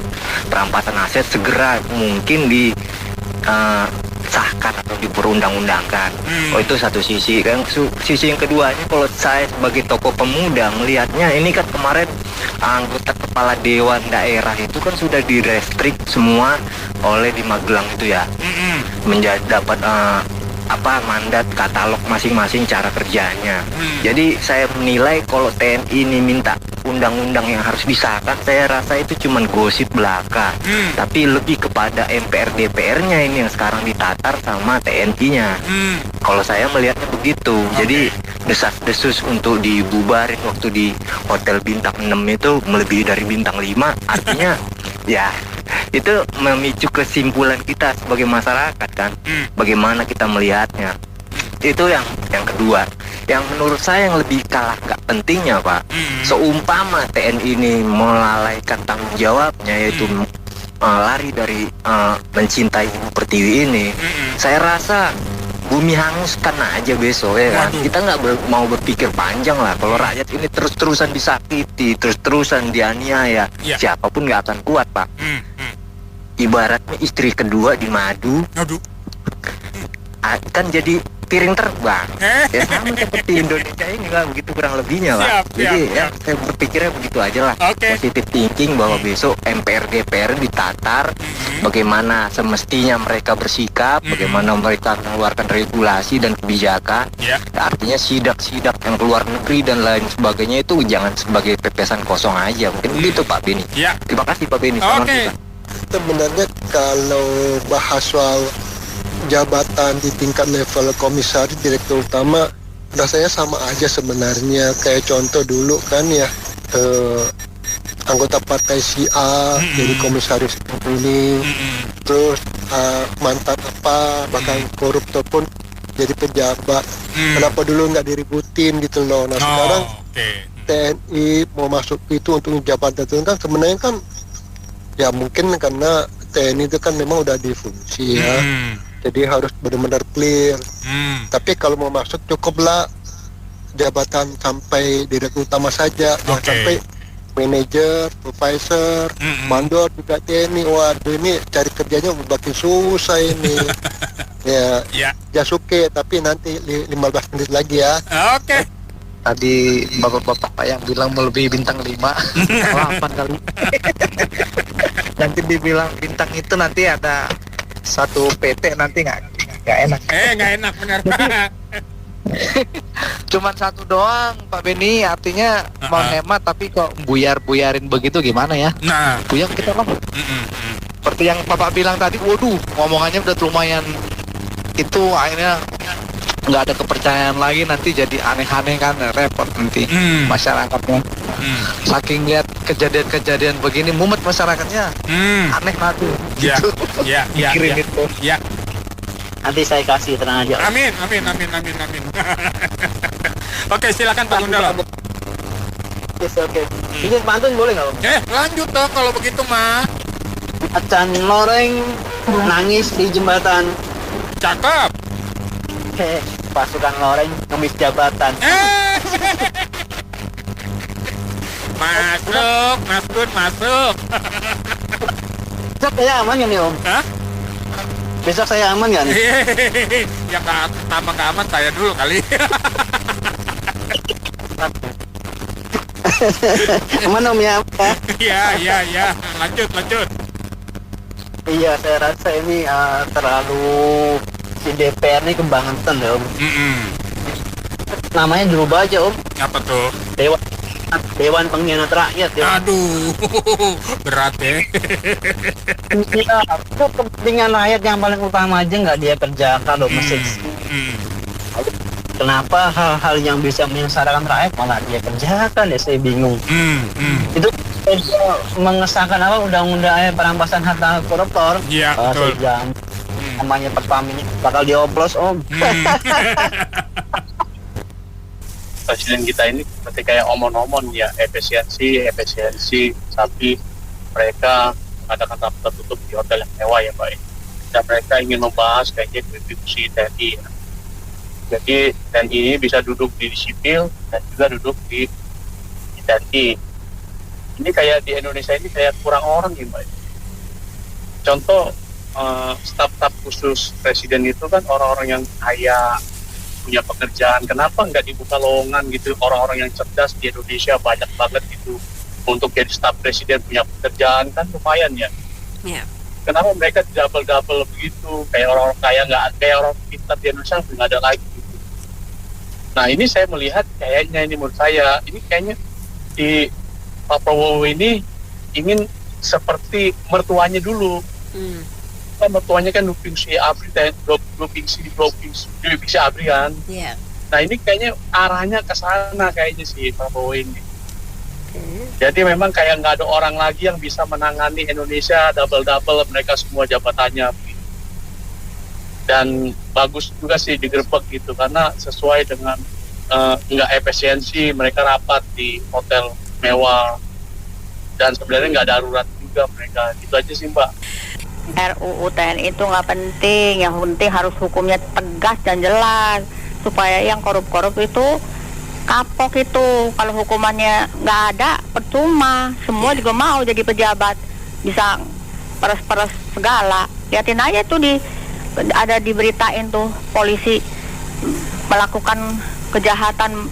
[SPEAKER 14] perampasan aset segera mungkin disahkan atau diperundang-undangkan. Oh itu satu sisi kan. Sisi yang keduanya kalau saya sebagai tokoh pemuda melihatnya ini kan kemarin anggota kepala dewan daerah itu kan sudah direstrik semua oleh di Magelang itu ya, menjadi dapat mandat katalog masing-masing cara kerjanya. Jadi saya menilai kalau TNI ini minta undang-undang yang harus disahkan, saya rasa itu cuman gosip belaka. Tapi lebih kepada MPR DPR-nya ini yang sekarang ditatar sama TNI-nya. Kalau saya melihatnya begitu. Jadi desas-desus untuk dibubarin waktu di Hotel Bintang 6 itu melebihi dari Bintang 5, artinya ya itu memicu kesimpulan kita sebagai masyarakat kan, bagaimana kita melihatnya. Itu yang kedua. Yang menurut saya yang lebih kalah gak pentingnya Pak, seumpama TNI ini melalaikan tanggung jawabnya, yaitu lari dari mencintai Ibu Pertiwi ini, saya rasa bumi hanguskan aja besok ya kan. Kita nggak mau berpikir panjang lah. Kalau rakyat ini terus-terusan disakiti, terus-terusan dianiaya, siapapun nggak akan kuat Pak. Ibaratnya istri kedua di madu, kan jadi piring terbang. Ya sama seperti Indonesia ini lah, begitu kurang lebihnya lah. Jadi ya saya berpikirnya begitu aja lah. Positive thinking bahwa besok MPR DPR ditatar bagaimana semestinya mereka bersikap, bagaimana mereka mengeluarkan regulasi dan kebijakan. Artinya sidak-sidak yang keluar negeri dan lain sebagainya itu jangan sebagai pepesan kosong aja. Mungkin begitu Pak Beni. Terima kasih Pak Beni.
[SPEAKER 15] Sebenarnya kalau bahas soal jabatan di tingkat level komisaris, direktur utama, rasanya sama aja sebenarnya. Kayak contoh dulu kan ya, anggota partai si A jadi komisaris ini, terus mantan bahkan koruptor pun jadi pejabat. Kenapa dulu nggak diributin gitu loh. Nah sekarang TNI mau masuk itu untuk jabatan itu kan sebenarnya kan ya mungkin karena TNI itu kan memang udah difungsi ya. Jadi harus benar-benar clear. Tapi kalau mau masuk cukuplah jabatan sampai direktur utama saja, jangan sampai manajer, supervisor, mandor juga TNI. Waduh ini cari kerjanya makin susah ini. Ya, Jasuke tapi nanti 15 menit lagi ya.
[SPEAKER 12] Tadi bapak-bapak yang bilang melebihi bintang 5 8 kali.
[SPEAKER 16] nanti dibilang bintang itu nanti ada satu PT nanti nggak enak.
[SPEAKER 1] Nggak enak benar.
[SPEAKER 16] Cuman satu doang Pak Beni, artinya mau hemat tapi kok buyar-buyarin begitu gimana ya?
[SPEAKER 1] Nah,
[SPEAKER 16] buyar kita lah. Seperti yang Bapak bilang tadi, waduh, ngomongannya udah lumayan itu, akhirnya nggak ada kepercayaan lagi, nanti jadi aneh-aneh kan, repot nanti masyarakatnya. Saking lihat kejadian-kejadian begini, mumet masyarakatnya, aneh nanti. Gitu.
[SPEAKER 1] Ya.
[SPEAKER 16] Itu.
[SPEAKER 1] Ya.
[SPEAKER 17] Nanti saya kasih, tenang aja.
[SPEAKER 1] Amin. Oke, silakan Pak Gundala.
[SPEAKER 17] Oke. Izin pantun boleh nggak, Om?
[SPEAKER 1] Lanjut dong kalau begitu mah.
[SPEAKER 17] Macan loreng nangis di jembatan.
[SPEAKER 1] Cakep.
[SPEAKER 17] Pasukan loreng ngemis jabatan.
[SPEAKER 1] Masuk, Mas Gun, masuk.
[SPEAKER 17] Besok saya aman ya nih, Om?
[SPEAKER 1] Hah?
[SPEAKER 17] Besok saya aman nggak nih?
[SPEAKER 1] Yang pertama nggak aman saya dulu kali.
[SPEAKER 17] Aman Om ya?
[SPEAKER 1] Iya. Lanjut.
[SPEAKER 17] Iya, saya rasa ini terlalu si DPR ini kembangetan ya, Om. Namanya dirubah aja, Om.
[SPEAKER 1] Apa tuh?
[SPEAKER 17] Dewan Pengkhianat Rakyat ya.
[SPEAKER 1] Aduh, berat ya.
[SPEAKER 17] Iya, itu kepentingan rakyat yang paling utama aja nggak dia kerjakan loh, mesin. Kenapa hal-hal yang bisa menyengsarakan rakyat malah dia kerjakan ya, saya bingung. Itu mengesahkan apa undang-undang perampasan harta koruptor.
[SPEAKER 1] Iya, betul.
[SPEAKER 17] Namanya Pertamina bakal dioplos, Om.
[SPEAKER 6] Presiden kita ini seperti kayak omon-omon ya, efisiensi, tapi mereka kata-kata tertutup di hotel yang mewah ya Pak. Dan mereka ingin membahas kayaknya konstitusi TNI ya. Jadi TNI ini bisa duduk di sipil dan juga duduk di TNI. Ini kayak di Indonesia ini kayak kurang orang ya Pak. Contoh staf-staf khusus presiden itu kan orang-orang yang kaya, punya pekerjaan, kenapa nggak dibuka lowongan gitu? Orang-orang yang cerdas di Indonesia banyak banget gitu untuk jadi staf presiden, punya pekerjaan kan lumayan ya. Kenapa mereka double begitu? Kayak orang-orang kaya nggak, kayak orang pintar di Indonesia nggak ada lagi gitu. Nah ini saya melihat kayaknya, ini menurut saya ini kayaknya di Pak Prabowo ini ingin seperti mertuanya dulu. Kan mertuanya kan duping si Abri, duping si Abrian. Nah ini kayaknya arahnya ke sana kayaknya si Prabowo ini. Jadi memang kayak nggak ada orang lagi yang bisa menangani Indonesia double mereka semua jabatannya. Dan bagus juga sih digerebek gitu karena sesuai dengan nggak efisiensi, mereka rapat di hotel mewah dan sebenarnya nggak darurat juga mereka. Itu aja sih Mbak.
[SPEAKER 18] RUU TNI itu nggak penting, yang penting harus hukumnya tegas dan jelas supaya yang korup-korup itu kapok itu. Kalau hukumannya nggak ada, percuma. Semua juga mau jadi pejabat, bisa peres-peres segala. Lihatin aja tuh ada diberitain tuh polisi melakukan kejahatan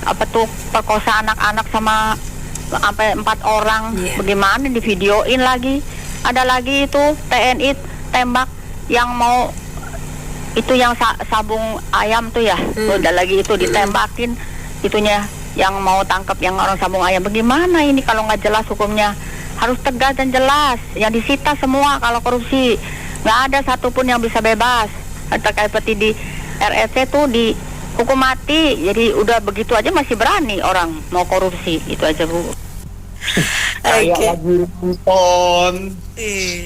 [SPEAKER 18] apa tuh, perkosa anak-anak sama sampai 4 orang. Bagaimana di videoin lagi. Ada lagi itu TNI tembak yang mau itu yang sabung ayam tuh ya. Udah lagi itu ditembakin itunya yang mau tangkap yang orang sabung ayam. Bagaimana ini kalau nggak jelas hukumnya? Harus tegas dan jelas. Yang disita semua kalau korupsi. Nggak ada satupun yang bisa bebas. Terkait seperti di RSC tuh dihukum mati. Jadi udah begitu aja masih berani orang mau korupsi. Itu aja Bu.
[SPEAKER 6] Kayak lagi nonton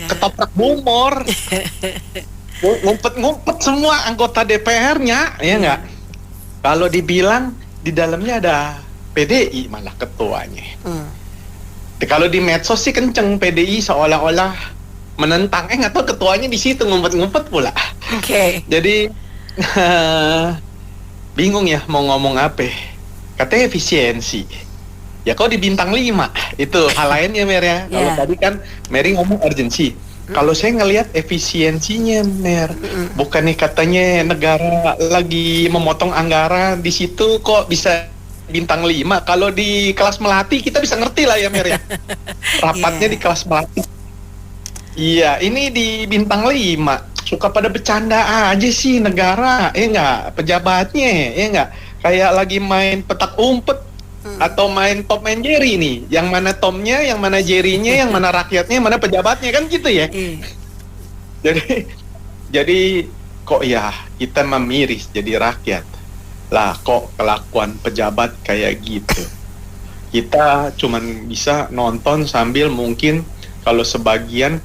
[SPEAKER 6] ketoprak bumor. Ngumpet-ngumpet semua anggota DPR-nya, ya nggak? Kalau dibilang di dalamnya ada PDI malah ketuanya. Kalau di medsos sih kenceng PDI seolah-olah menentang, nggak tahu ketuanya di situ ngumpet-ngumpet pula. Jadi bingung ya mau ngomong apa. Katanya efisiensi. Ya kok di bintang 5 itu hal lain ya Mer ya. Kalau tadi kan Mary ngomong urgensi. Kalau saya ngelihat efisiensinya Mer, bukannya katanya negara lagi memotong anggaran, di situ kok bisa bintang 5. Kalau di kelas Melati kita bisa ngerti lah ya Mer ya. Rapatnya di kelas Melati. Iya, ini di Bintang 5 suka pada bercanda aja sih negara, nggak, pejabatnya, nggak, kayak lagi main petak umpet atau main Tom and Jerry nih, yang mana Tomnya, yang mana Jerry-nya, yang mana rakyatnya, yang mana pejabatnya, kan gitu ya. Jadi kok ya kita memiris jadi rakyat lah, kok kelakuan pejabat kayak gitu. Kita cuman bisa nonton sambil mungkin kalau sebagian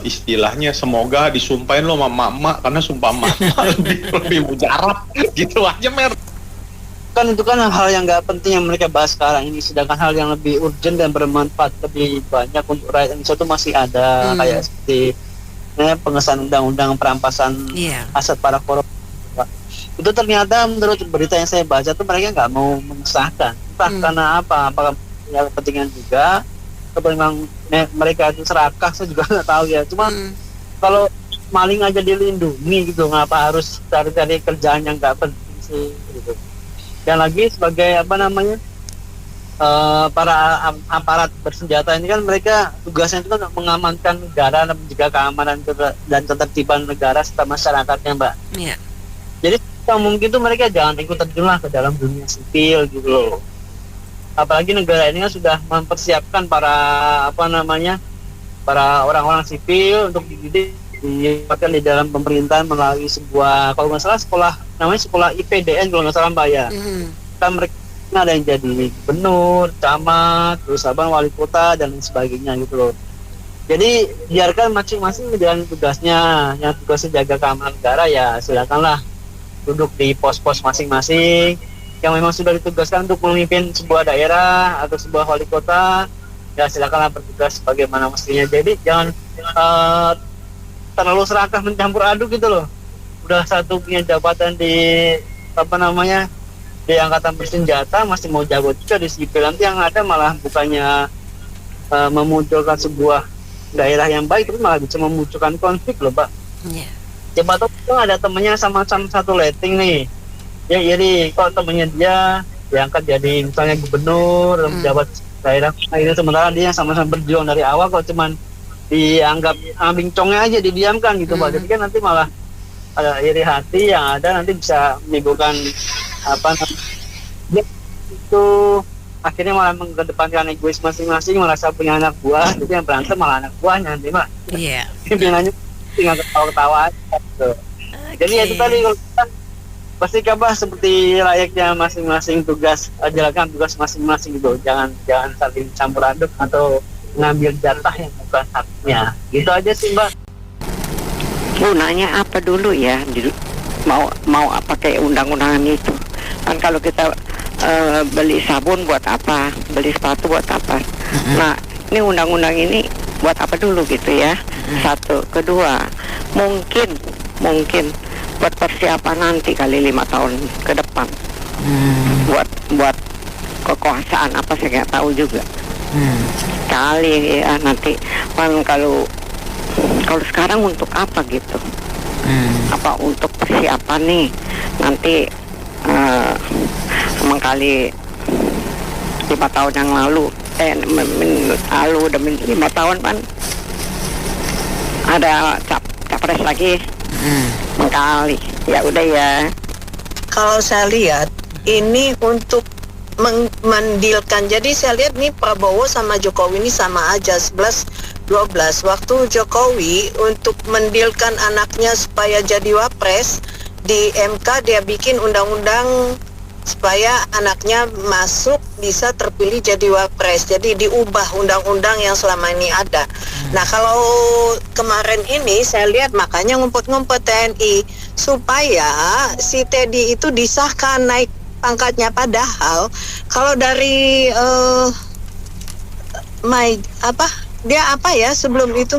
[SPEAKER 6] istilahnya semoga disumpahin lo sama mak karena sumpah mak lebih mujarab gitu aja, Mer.
[SPEAKER 17] Kan itu kan hal yang nggak penting yang mereka bahas sekarang ini, sedangkan hal yang lebih urgent dan bermanfaat lebih banyak untuk rakyat Indonesia itu masih ada, kayak seperti pengesahan undang-undang perampasan aset para koruptor. Itu ternyata menurut berita yang saya baca tuh mereka nggak mau mengesahkan, entah karena apa, apakah punya kepentingan juga, atau memang mereka itu serakah, saya juga nggak tahu ya. Cuma kalau maling aja dilindungi gitu, ngapa harus cari-cari kerjaan yang nggak penting sih gitu. Dan lagi sebagai para aparat bersenjata ini kan mereka tugasnya itu kan mengamankan negara dan menjaga keamanan dan ketertiban negara serta masyarakatnya, Mbak. Jadi mungkin tuh mereka jangan ikut terjun lah ke dalam dunia sipil gitu loh. Apalagi negara ini kan sudah mempersiapkan para para orang-orang sipil untuk dididik di dalam pemerintahan melalui sebuah, kalau nggak salah sekolah, namanya sekolah IPDN kalau nggak salah, Mbak ya. Kan mereka ada yang jadi gubernur, camat, terus wali kota dan lain sebagainya gitu loh. Jadi biarkan masing-masing menjalani tugasnya, yang tugasnya jaga keamanan negara ya silakanlah duduk di pos-pos masing-masing. Yang memang sudah ditugaskan untuk memimpin sebuah daerah atau sebuah wali kota, ya silakanlah bertugas bagaimana mestinya. Jadi jangan terlalu serakah mencampur aduk gitu loh. Udah satu punya jabatan di di angkatan bersenjata, masih mau jago juga di sipil, nanti yang ada malah bukannya memunculkan sebuah daerah yang baik, tapi malah bisa memunculkan konflik loh, Pak. Coba tuh ada temennya sama-sama satu letting nih. Ya jadi kok temennya dia diangkat jadi misalnya gubernur, pejabat daerah, ini sementara dia sama-sama berjuang dari awal kok cuman dianggap ambing congnya aja didiamkan gitu, Pak. Jadi kan nanti malah ada iri hati yang ada, nanti bisa menimbulkan itu akhirnya malah mengedepankan egois masing-masing, merasa punya anak buah, jadi yang berantem malah anak buahnya nanti, Pak. Pimpinannya tinggal ketawa-ketawa aja gitu. Jadi itu tadi kalau kita pasti seperti layaknya masing-masing tugas, jalankan tugas masing-masing gitu, jangan saling campur aduk atau ngambil jatah yang bukan haknya. Gitu aja sih, Mbak.
[SPEAKER 19] Gunanya apa dulu ya? Mau apa kayak undang-undangan itu? Kan kalau kita beli sabun buat apa? Beli sepatu buat apa? Nah, ini undang-undang ini buat apa dulu gitu ya? Satu, kedua, mungkin buat persiapan nanti kali 5 tahun ke depan. Buat kekuasaan apa saya nggak tahu juga. Kali ya nanti kan kalau sekarang untuk apa gitu? Apa untuk persiapan nih nanti kali 5 tahun yang lalu udah 5 tahun kan ada capres lagi kali ya udah ya.
[SPEAKER 20] Kalau saya lihat ini untuk mendilkan, jadi saya lihat nih Prabowo sama Jokowi ini sama aja 11-12. Waktu Jokowi untuk mendilkan anaknya supaya jadi wapres di MK, dia bikin undang-undang supaya anaknya masuk bisa terpilih jadi wapres. Jadi diubah undang-undang yang selama ini ada. Nah kalau kemarin ini saya lihat makanya ngumpet-ngumpet TNI supaya si Teddy itu disahkan naik pangkatnya, padahal kalau dari sebelum itu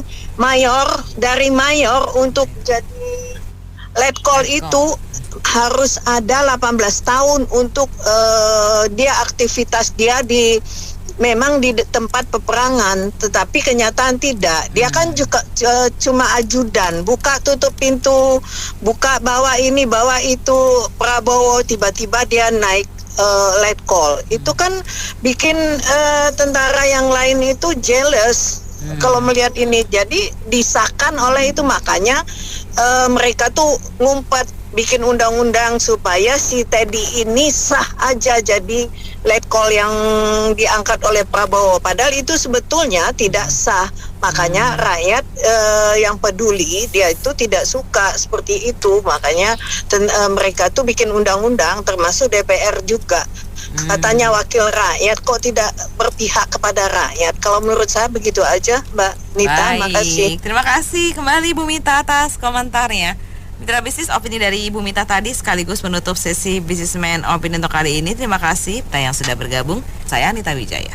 [SPEAKER 20] dari mayor untuk jadi letkol itu harus ada 18 tahun untuk dia aktivitas dia memang di tempat peperangan, tetapi kenyataan tidak. Dia kan juga cuma ajudan, buka tutup pintu, buka bawa ini bawa itu. Prabowo tiba-tiba dia naik letkol. Itu kan bikin tentara yang lain itu jealous. kalau melihat ini. Jadi disahkan oleh itu, makanya mereka tuh ngumpat bikin undang-undang supaya si Teddy ini sah aja jadi letkol yang diangkat oleh Prabowo. Padahal itu sebetulnya tidak sah. Makanya rakyat yang peduli dia itu tidak suka seperti itu. Makanya mereka tuh bikin undang-undang, termasuk DPR juga. Katanya wakil rakyat, kok tidak berpihak kepada rakyat. Kalau menurut saya begitu aja, Mbak Nita.
[SPEAKER 2] Baik,
[SPEAKER 20] Makasih.
[SPEAKER 2] terima kasih kembali Bu Mita atas komentarnya. Mitra bisnis, opini dari Ibu Mita tadi sekaligus menutup sesi Businessman Opini untuk kali ini. Terima kasih yang sudah bergabung. Saya Anita Wijaya.